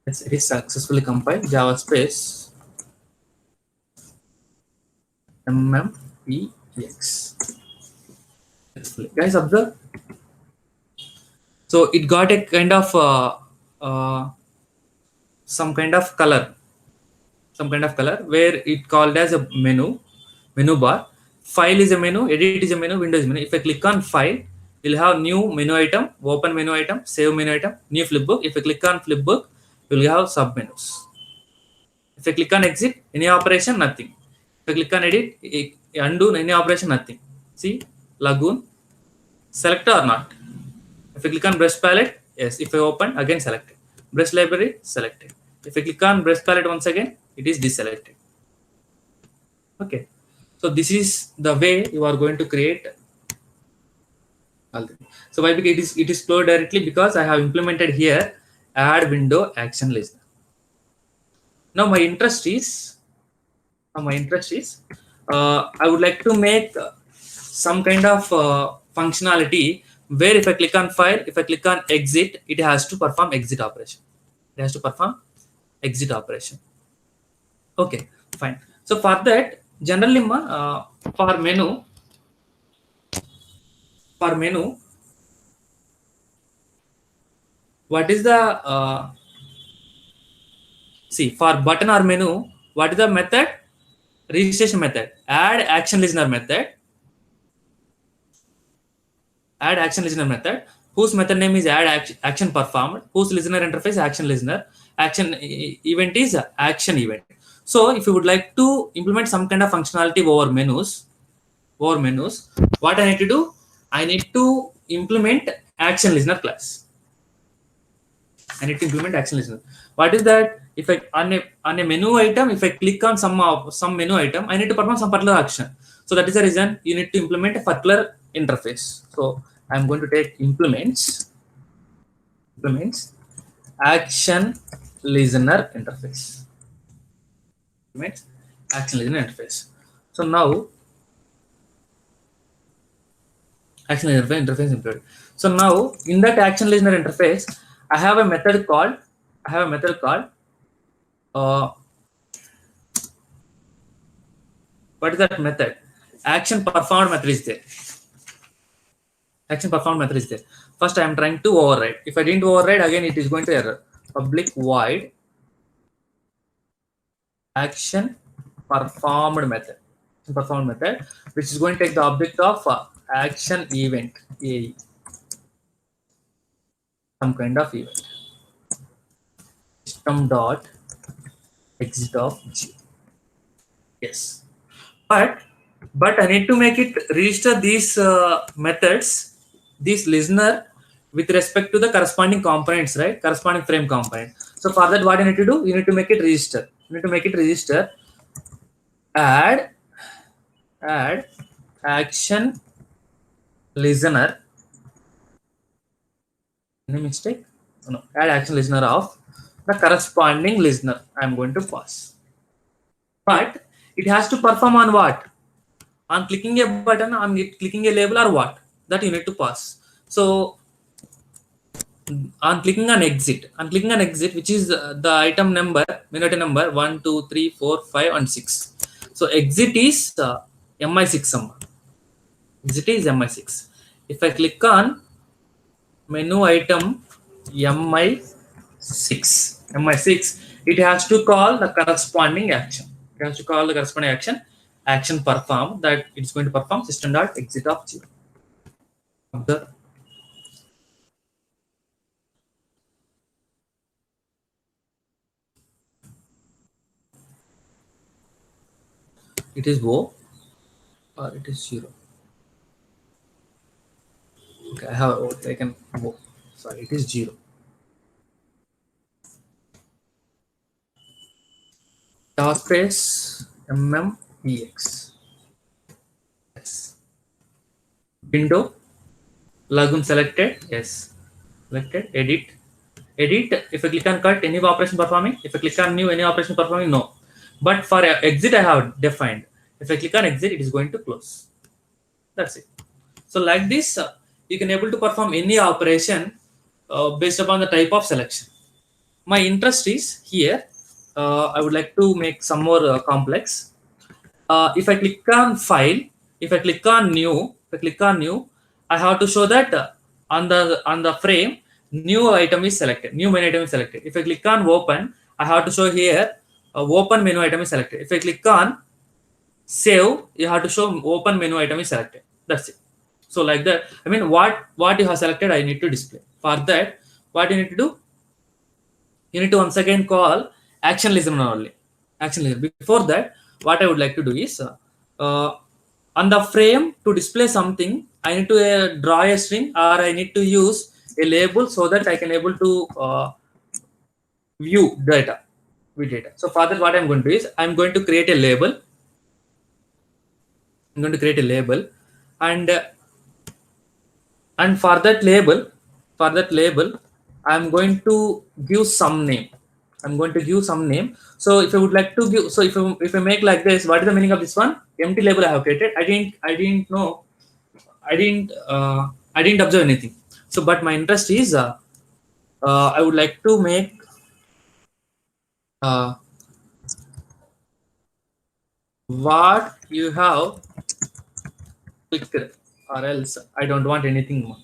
Yes, it is successfully compiled. Java space MMPX. Guys, observe. So it got a kind of some kind of color where it called as a menu bar. File is a menu, edit is a menu, window is a menu. If I click on file, you'll have new menu item, open menu item, save menu item, new flipbook. If I click on flipbook, you'll have sub menus. If I click on exit, any operation, nothing. If I click on edit, undo, any operation, nothing. See, lagoon, select or not. If I click on brush palette, yes. If I open, again selected. Brush library, selected. If I click on brush palette once again, it is deselected. Okay. So this is the way you are going to create. So why? Because it is flowed directly because I have implemented here add window action listener. Now my interest is I would like to make some kind of functionality where if I click on file, if I click on exit, it has to perform exit operation. Okay, fine. So for that, generally for menu, what is the see, for button or menu, what is the method? Registration method. Add action listener method, whose method name is add action performed, whose listener interface action listener, action event is action event. So if you would like to implement some kind of functionality over menus, what I need to do? I need to implement action listener class. I need to implement action listener. What is that? If I on a menu item, if I click on some menu item, I need to perform some particular action. So that is the reason you need to implement a particular interface. So I'm going to take implements action listener interface. Implements action listener interface. So now action listener interface implemented. So now in that action listener interface, I have a method called uh, what is that method? Action performed method is there. Action performed method is there. First I am trying to override. If I didn't override, again it is going to error. Public void action performed method. Performed method, which is going to take the object of action event A, some kind of event. System dot exit of G. Yes, but I need to make it register these methods, this listener with respect to the corresponding components, right? Corresponding frame component. So for that, what you need to do? You need to make it register. You need to make it register. Add action listener. Any mistake? No. Add action listener of the corresponding listener. I'm going to pass. But it has to perform on what? On clicking a button, on clicking a label, or what? That you need to pass. So on clicking on exit, which is the item number, menu item number 1, 2, 3, 4, 5, and 6. So exit is MI6 somewhere. Exit is MI6. If I click on menu item MI6, it has to call the corresponding action. It has to call the corresponding action perform, that it's going to perform system dot exit of 0. Observe. It is O or it is 0. Okay, I have taken O. Sorry, it is 0. Space MMEX. Yes. Window. Lagoon selected. Yes. Selected. Edit. If I click on cut, any operation performing. If I click on new, any operation performing. No. But for exit, I have defined. If I click on exit, it is going to close. That's it. So like this, you can able to perform any operation based upon the type of selection. My interest is here. I would like to make some more complex. If I click on file, if I click on new, I have to show that on the frame, new item is selected, new menu item is selected. If I click on open, I have to show here open menu item is selected. If I click on save, you have to show open menu item is selected. That's it. So like that, I mean, what you have selected, I need to display. For that, what you need to do? You need to once again call action listener only. Action listener. Before that, what I would like to do is on the frame to display something, I need to draw a string, or I need to use a label so that I can able to view data with data. So for that, what I'm going to do is I'm going to create a label. I'm going to create a label, and for that label, I'm going to give some name. So if I would like to give, so if I make like this, what is the meaning of this one? Empty label I have created. I didn't know. I didn't observe anything. So, but my interest is I would like to make what you have clicked, or else I don't want anything more.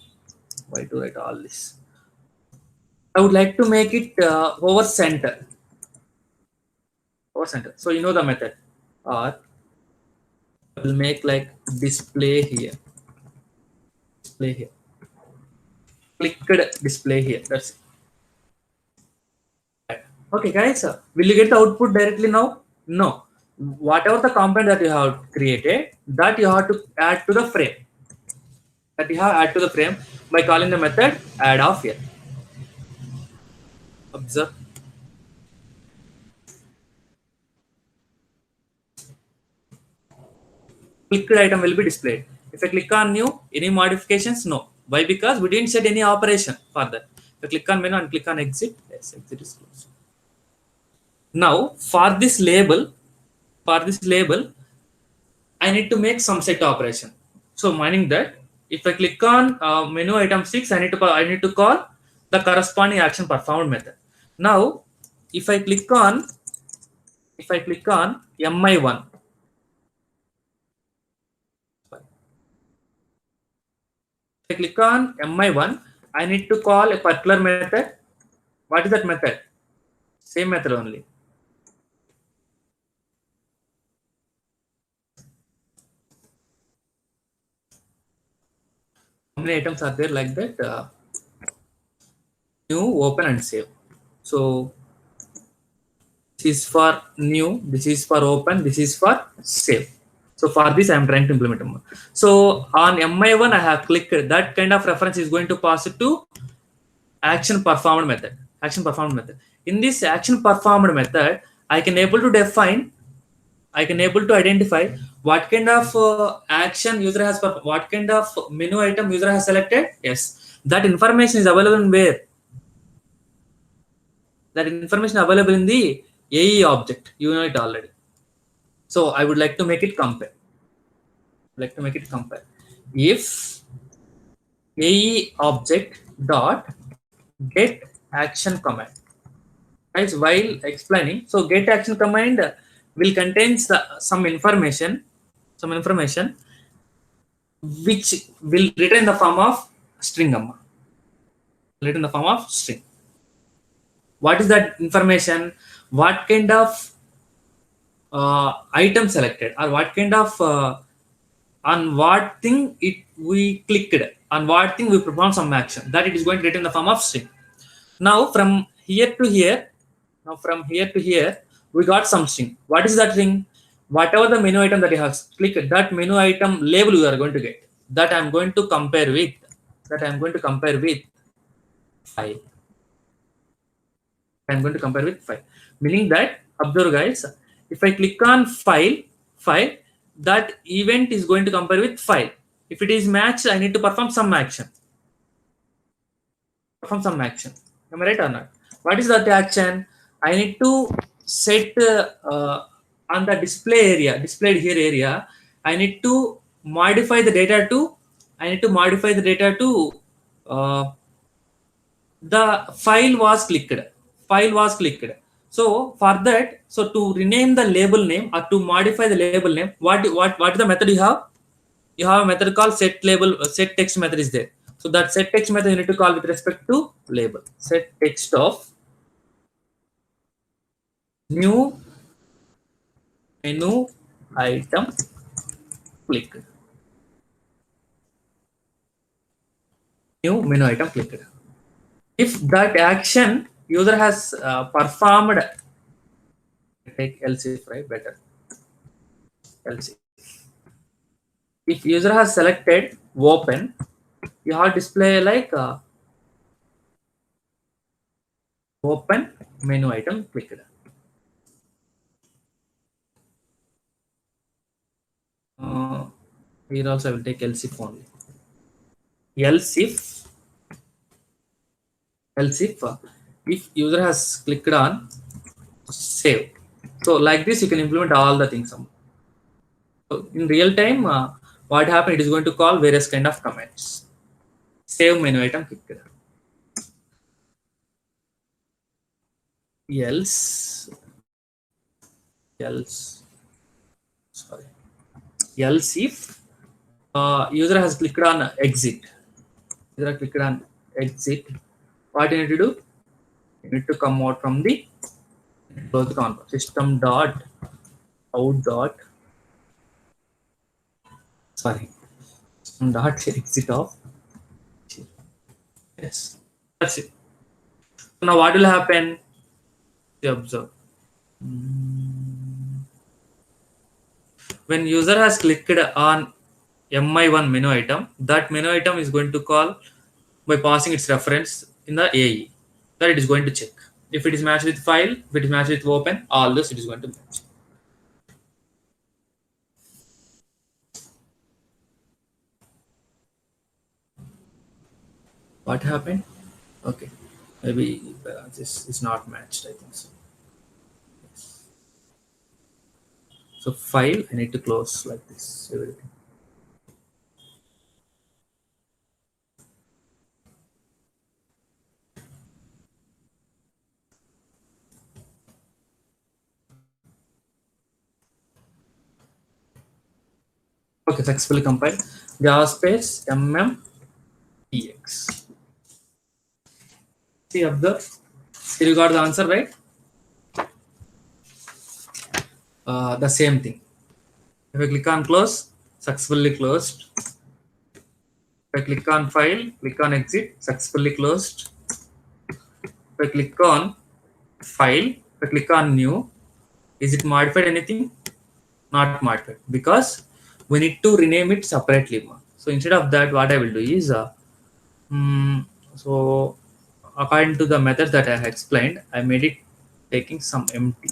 Why to write all this? I would like to make it over center. So you know the method, or I will make like display here. Clicked display here. That's it. Okay, guys. Will you get the output directly now? No. Whatever the component that you have created, that you have to add to the frame. that you have add to the frame by calling the method add of here. Observe. Clicked item will be displayed. If I click on new, any modifications? No. Why? Because we didn't set any operation for that. If I click on menu and click on exit, yes, exit is closed. Now for this label, I need to make some set operation. So meaning that if I click on menu item 6, I need to call the corresponding action performed method. Now, if I click on mi1, if I click on mi1, I need to call a particular method. What is that method? Same method only. How many items are there like that? New, open, and save. So this is for new, this is for open, this is for save. So for this, I am trying to implement more. So on mi1, I have clicked. That kind of reference is going to pass it to action performed method. Action performed method. In this action performed method, I can able to identify what kind of action user has, what kind of menu item user has selected. Yes, that information is available in where? That information available in the AE object. You know it already. So I would like to make it compare. If AE object dot get action command. Guys, while explaining, so get action command will contain some information which will return in the form of string gamma. Return in the form of string. What is that information? What kind of item selected, or what kind of on what thing we clicked, on what thing we perform some action, that it is going to return in the form of string. Now from here to here, we got some string. What is that string? Whatever the menu item that you have clicked, that menu item label you are going to get. That I am going to compare with. 5. I'm going to compare with 5. Meaning that, observe guys, if I click on file, that event is going to compare with file. If it is matched, I need to perform some action. Am I right or not? What is that action? I need to set on the display area, displayed here area, I need to modify the data to the file was clicked. So for that, so to rename the label name or to modify the label name, what is the method you have? You have a method called set text method is there. So that set text method you need to call with respect to label. Set text of new menu item clicked. New menu item clicked. If that action user has performed, take else if, right? Better. Else if user has selected open, you have display like open menu item clicked. Here also I will take else if only. Else if if user has clicked on save. So like this you can implement all the things. So in real time, what happened? It is going to call various kind of commands. Save menu item clicked. Else if user has clicked on exit. What you need to do? You need to come out from the system dot out dot system dot exit of. Yes, that's it. So now what will happen? You observe. When user has clicked on mi1 menu item. That menu item is going to call by passing its reference in the AE. That it is going to check. If it is matched with file, if it is matched with open, all this it is going to match. What happened? Okay, maybe this is not matched. I think so. Yes. So file, I need to close like this. Everything. Okay, successfully compiled. Java space mmtx. See, observe. Still you got the answer, right? The same thing. If I click on close, successfully closed. If I click on file, click on exit, successfully closed. If I click on file, if I click on new, is it modified anything? Not modified, because we need to rename it separately. So instead of that, what I will do is, so according to the method that I have explained, I made it taking some empty.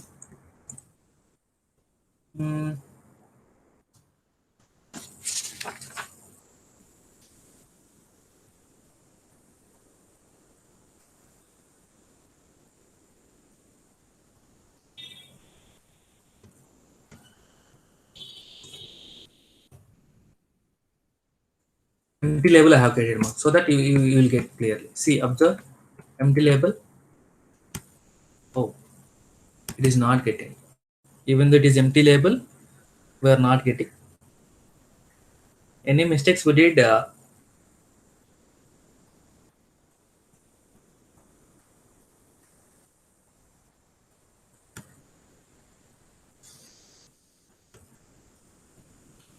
Hmm, empty label I have created so that you will get clearly. See, observe empty label. Oh, it is not getting. Even though it is empty label, we are not getting. Any mistakes we did?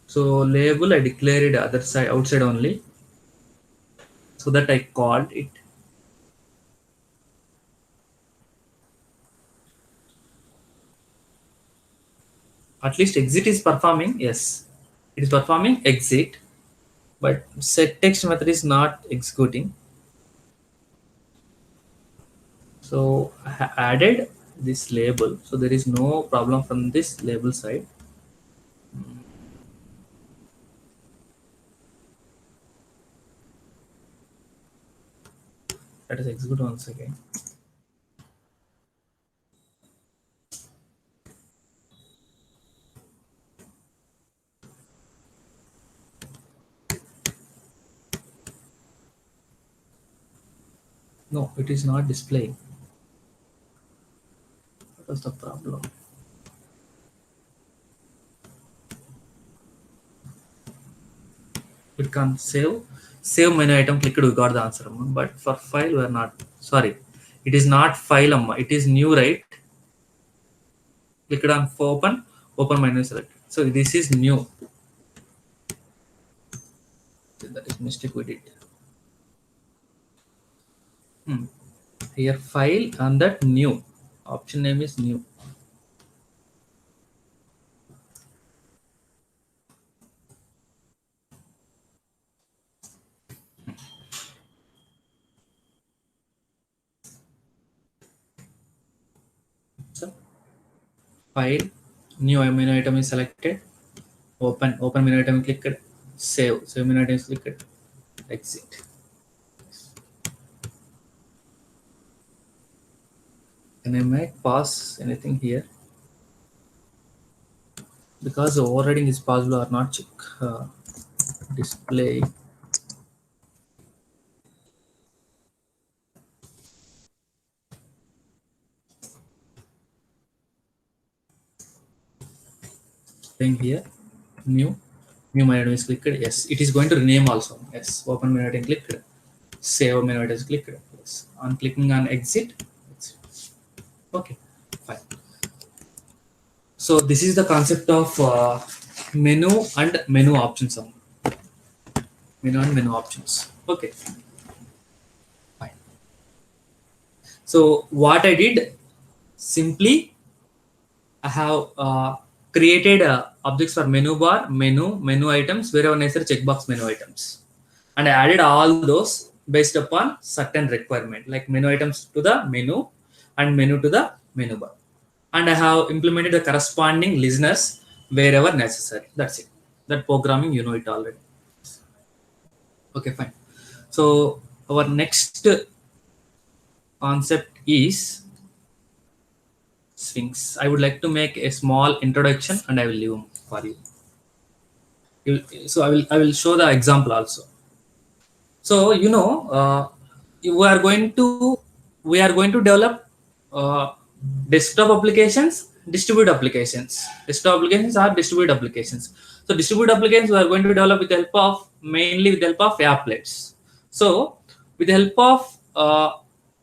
So label I declared other side outside only, so that I called it. At least exit is performing. Yes, it is performing exit, but set text method is not executing. So I added this label, so there is no problem from this label side. Let us execute once again. No, it is not displaying. What was the problem? It can save menu item clicked, we got the answer, but for file we are not. Sorry, it is not file, it is new, right? Clicked on open menu select. So this is new. That is mistake we did. Here file and that new option name is new. So file, new menu item is selected, open menu item clicked, save menu item is clicked, exit. Can I make pause anything here? Because the overriding is possible or not, check display. Thing here, new menu item is clicked. Yes, it is going to rename also. Yes, open menu item clicked, save menu item is clicked. Yes, on clicking on exit. Okay, fine. So this is the concept of menu and menu options. Menu and menu options. Okay, fine. So what I did, simply I have created objects for menu bar, menu items, wherever necessary checkbox menu items, and I added all those based upon certain requirement, like menu items to the menu and menu to the menu bar, and I have implemented the corresponding listeners wherever necessary. That's it. That programming you know it already. Okay, fine. So our next concept is Sphinx. I would like to make a small introduction and I will leave for you. So I will show the example also. So we are going to develop uh, desktop applications, distributed applications. Desktop applications are distributed applications. So distributed applications we are going to develop with the help of mainly with the help of applets. So with the help of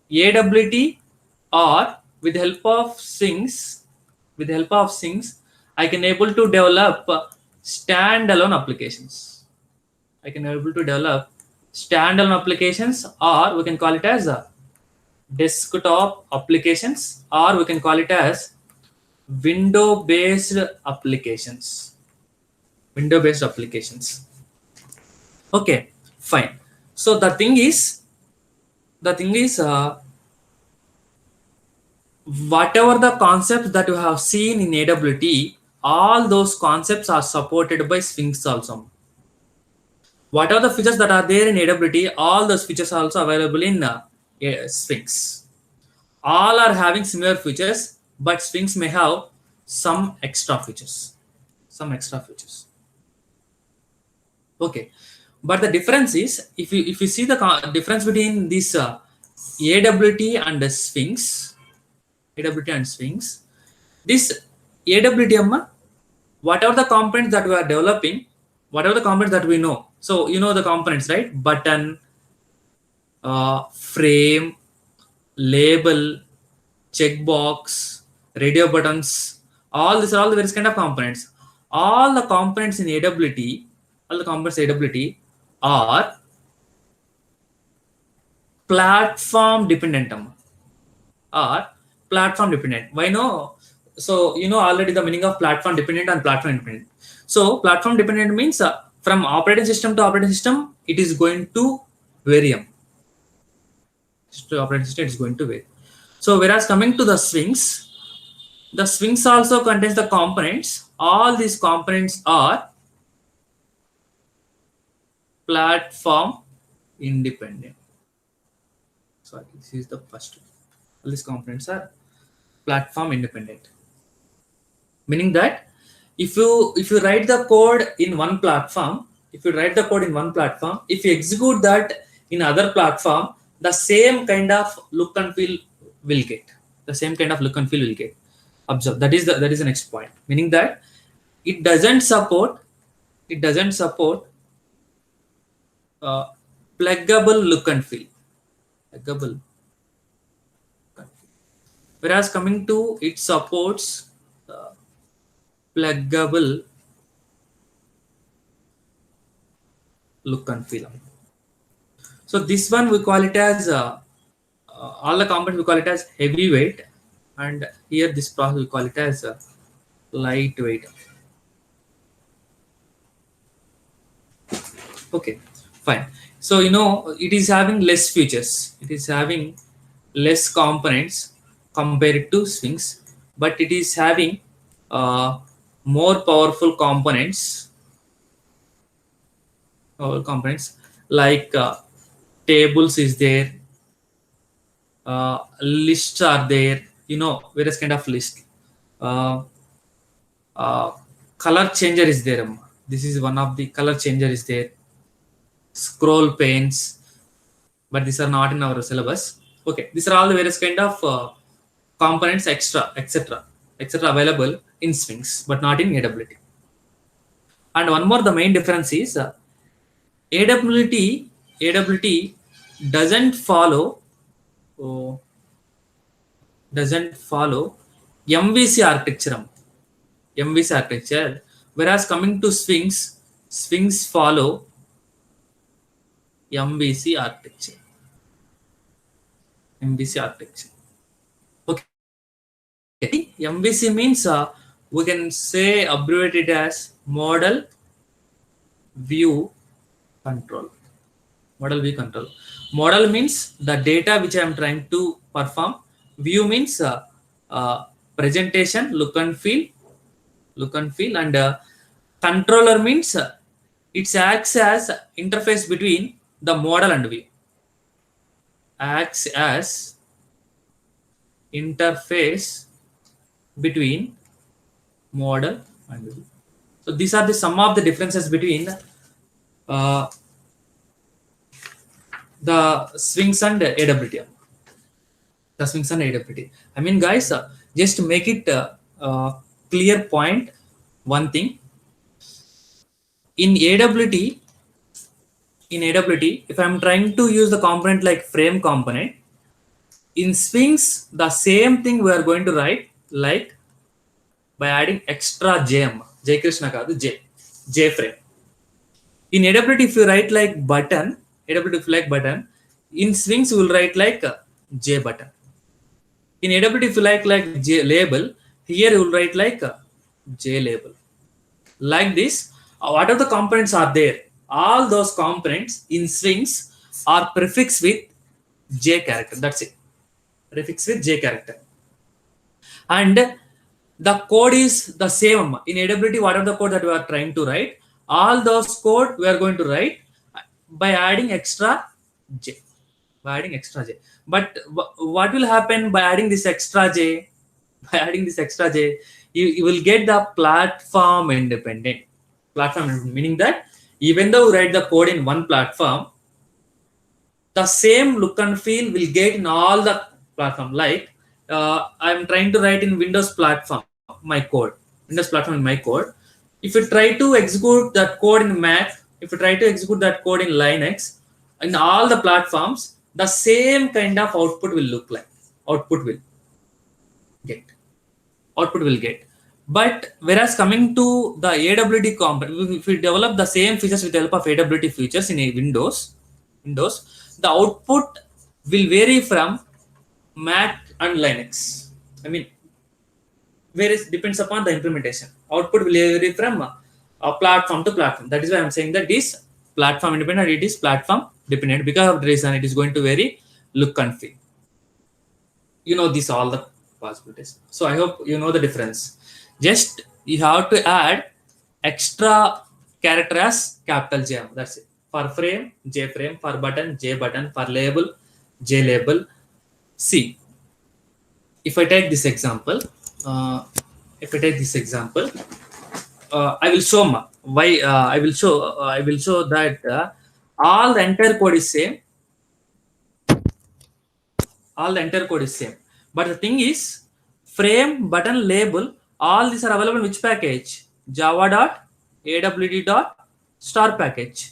AWT or with the help of Sphinx, I can able to develop standalone applications. I can able to develop standalone applications, or we can call it as desktop applications, or we can call it as window based applications. Window based applications. Okay, fine. So the thing is, whatever the concepts that you have seen in AWT, all those concepts are supported by Sphinx also. What are the features that are there in AWT? All those features are also available in Sphinx. All are having similar features, but Sphinx may have some extra features. Some extra features. Okay, but the difference is, if you see the difference between this AWT and the Sphinx, AWT and Sphinx, this AWT, whatever the components that we are developing, whatever the components that we know. So you know the components, right? Button, frame, label, checkbox, radio buttons. All these are all the various kind of components. All the components in AWT, all the components in AWT are platform dependent. Are platform dependent. Why no? So you know already the meaning of platform dependent and platform independent. So platform dependent means from operating system to operating system, it is going to vary. To operating system, it is going to vary. So whereas coming to the Sphinx also contains the components. All these components are platform independent. Sorry, this is the first one. All these components are platform independent. Meaning that if you write the code in one platform, if you execute that in other platform, the same kind of look and feel will get. The same kind of look and feel will get. Observe. That is the next point. Meaning that it doesn't support uh, pluggable look and feel. Pluggable. Whereas coming to it supports pluggable look and feel. So this one we call it as all the components we call it as heavyweight, and here this process we call it as lightweight. Okay, fine. So it is having less features. It is having less components compared to Sphinx, but it is having uh, more powerful components. Like tables is there, lists are there. Various kind of list. Uh, Color changer is there. This is one of the color changer is there. Scroll panes, but these are not in our syllabus. Okay, these are all the various kind of components, extra, etc., available in Sphinx, but not in AWT. And one more, the main difference is AWT doesn't follow oh, MVC architecture. MVC architecture, whereas coming to Sphinx follow MVC architecture. MVC architecture. Okay. MVC means We can say abbreviate it as model view control. Model view control. Model means the data which I am trying to perform. View means presentation, look and feel, and controller means it acts as interface between the model and view. Acts as interface between model and view. So these are the some of the differences between uh, the Sphinx and AWT. The Sphinx and AWT. I mean, guys, just make it clear point. One thing in AWT, if I'm trying to use the component like frame component, in Sphinx, the same thing we are going to write like by adding extra JM. J Krishna kaadu J frame. In AWT, if you write like button, AWT if you like button, in Sphinx we will write like J button. In AWT if you like J label, here you will write like J label. Like this, what are the components are there? All those components in Sphinx are prefixed with J character. That's it. Prefixed with J character. And the code is the same. In AWT, what are the code that we are trying to write? All those code we are going to write by adding extra J. By adding extra J. But what will happen by adding this extra J? By adding this extra J, you will get the platform independent. Platform independent, meaning that even though you write the code in one platform, the same look and feel will get in all the platform. Like I'm trying to write in Windows platform my code, Windows platform in my code. If you try to execute that code in Mac, if you try to execute that code in Linux, in all the platforms, the same kind of output will look like. Output will get. Output will get. But whereas coming to the AWT component, if we develop the same features with the help of AWT features in a Windows, the output will vary from Mac and Linux. I mean, varies depends upon the implementation. Output will vary from platform to platform. That is why I'm saying that this platform independent, it is platform dependent. Because of the reason, it is going to vary look and feel. You know these all the possibilities. So I hope you know the difference. Just you have to add extra character as capital J. That's it. For frame, J frame. For button, J button. For label, J label. See, if I take this example, uh, I will show why. I will show that all the entire code is same. All the entire code is same. But the thing is, frame, button, label, all these are available in which package? Java.awt.star package.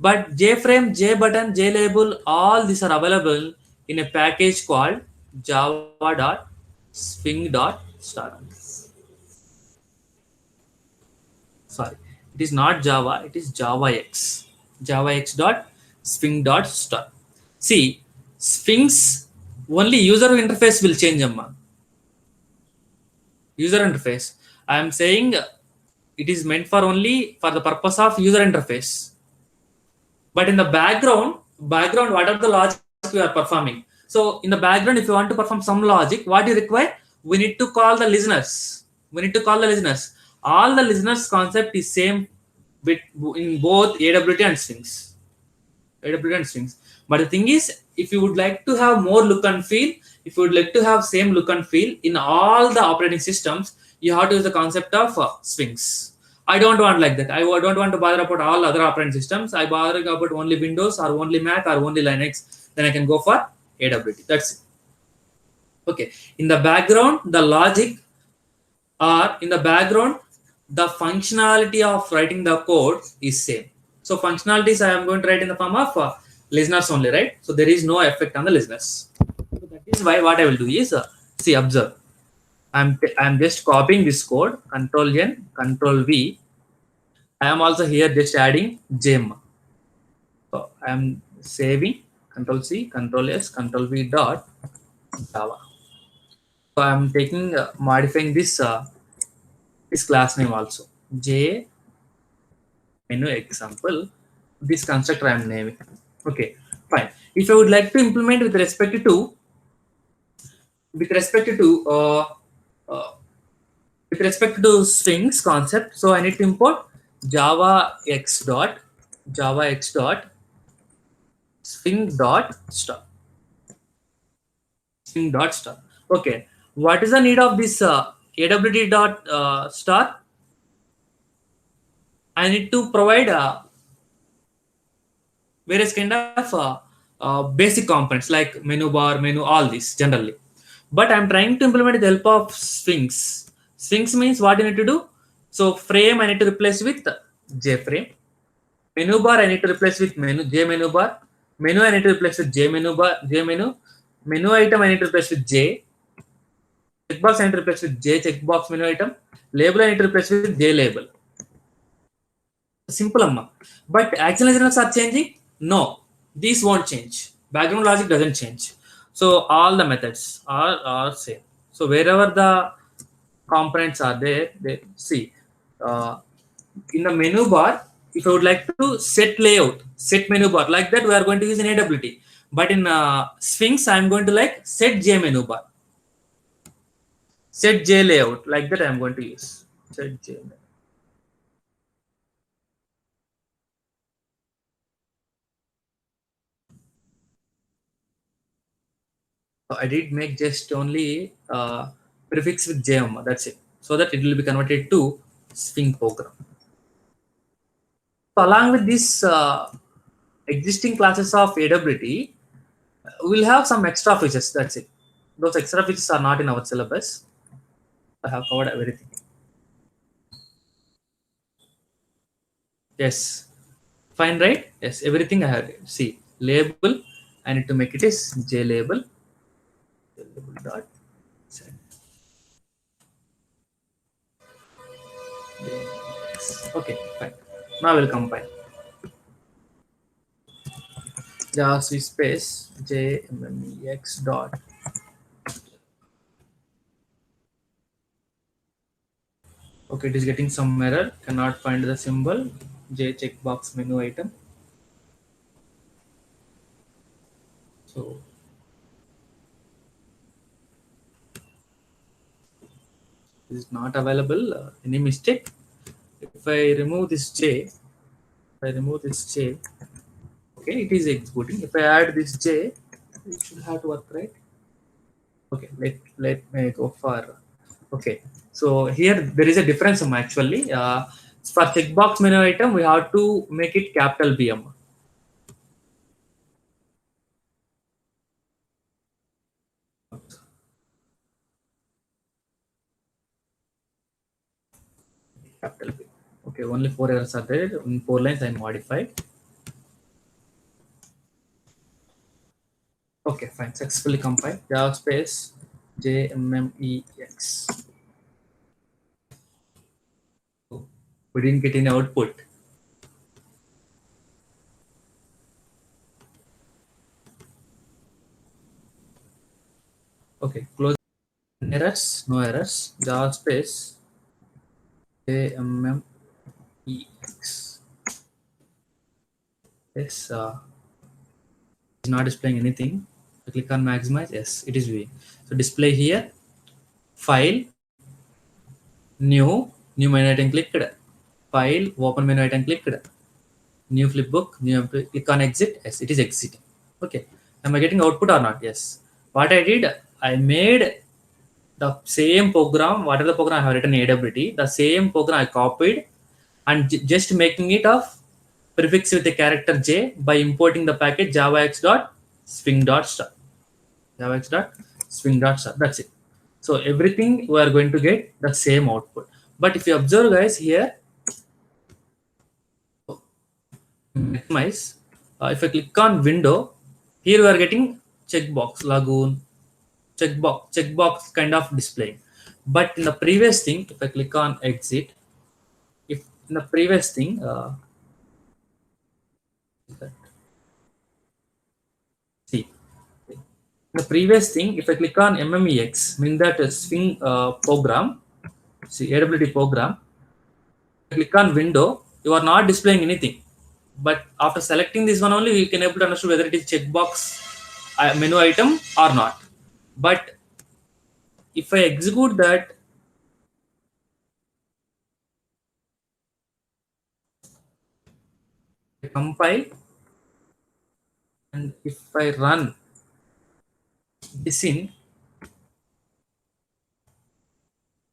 But JFrame, JButton, JLabel, all these are available in a package called java.swing.star. Sorry, it is not Java, it is JavaX. JavaX.swing.star. See, Sphinx only user interface will change, amma. User interface. I am saying it is meant for only for the purpose of user interface. But in the background, what are the logic we are performing? So in the background, if you want to perform some logic, what do you require? We need to call the listeners. All the listeners concept is same in both AWT and Sphinx. But the thing is, if you would like to have more look and feel, if you would like to have same look and feel in all the operating systems, you have to use the concept of Sphinx. I don't want like that. I don't want to bother about all other operating systems. I bother about only Windows or only Mac or only Linux. Then I can go for AWT. That's it. Okay. In the background, the logic or in the background, the functionality of writing the code is same. So functionalities I am going to write in the form of listeners only, right? So there is no effect on the listeners. So that is why what I will do is see, observe. I'm just copying this code, Control N, Control V. I am also here just adding gem. So I am saving Control C, Control S, Control V dot Java. So I am taking modifying this this class name also, J menu example. This constructor I am naming. Okay, fine. If I would like to implement with respect to uh, with respect to strings concept, so I need to import java x dot string dot star string dot star. Okay, what is the need of this awt dot star? I need to provide various kind of basic components like menu bar, menu, all this generally. But I'm trying to implement with the help of strings. Strings means what you need to do. So frame I need to replace with JFrame. Menu bar I need to replace with J menu bar. Menu I need to replace with J menu bar, J menu. Menu item I need to replace with J. Checkbox I need to replace with J checkbox menu item. Label I need to replace with J label. Simple amma. But action results are changing? No, these won't change. Background logic doesn't change. So all the methods are same. So wherever the components are there, they see uh, in the menu bar. If I would like to set layout, set menu bar like that, we are going to use in AWT. But in Sphinx, I'm going to like set J menu bar, set J layout like that. I'm going to use set J. I did make just only prefix with JM. That's it. So that it will be converted to Sphinx program. So along with this existing classes of AWT, we'll have some extra features. That's it. Those extra features are not in our syllabus. I have covered everything. Yes. Fine, right? Yes. Everything I have. See, label. I need to make it is J label. J label dot set. Okay, fine. Now we'll compile. JavaScript space jmex dot. Okay, it is getting some error. Cannot find the symbol. J checkbox menu item. So this is not available. Any mistake? If I remove this J, okay, it is executing. If I add this J, it should have to work, right? Okay, let me go for. Okay, so here there is a difference actually. For checkbox menu item, we have to make it capital BM. Capital B. Okay, only 4 errors are there. In 4 lines, I modified. Okay, fine. Successfully compiled. Java space JMMEX. Oh, we didn't get any output. Okay, close. Errors, no errors. Java space JMMEX. Yes, it's not displaying anything. I click on maximize. Yes, it is viewing. So display here. File. New menu item clicked. File. Open menu item clicked. New flipbook. New click on exit. Yes, it is exiting. Okay. Am I getting output or not? Yes. What I did, I made the same program, whatever the program I have written in AWT, the same program I copied and just making it of prefix with the character J by importing the package javax.swing.star. Javax.swing.star. That's it. So everything we are going to get the same output. But if you observe, guys, here, maximize. If I click on window, here we are getting checkbox, lagoon, checkbox kind of display. But in the previous thing, if I click on exit, if in the previous thing, see, in the previous thing, if I click on MMEX, mean that a swing program, See, AWT program, click on window, you are not displaying anything. But after selecting this one only, we can able to understand whether it is checkbox menu item or not. But if I execute that, I compile, and if I run this in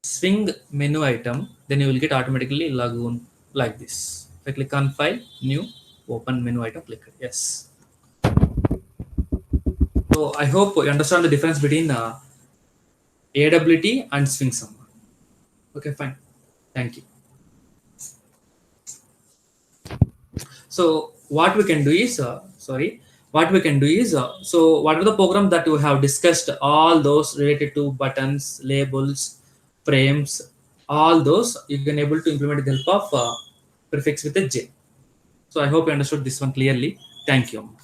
swing menu item, then you will get automatically lagoon like this. If I click on file, new, open menu item, click yes. So I hope you understand the difference between AWT and swing sum. Okay, fine. Thank you. So what we can do is, what we can do is, so what are the program that you have discussed, all those related to buttons, labels, frames, all those you can able to implement with the help of prefix with a J. So I hope you understood this one clearly. Thank you.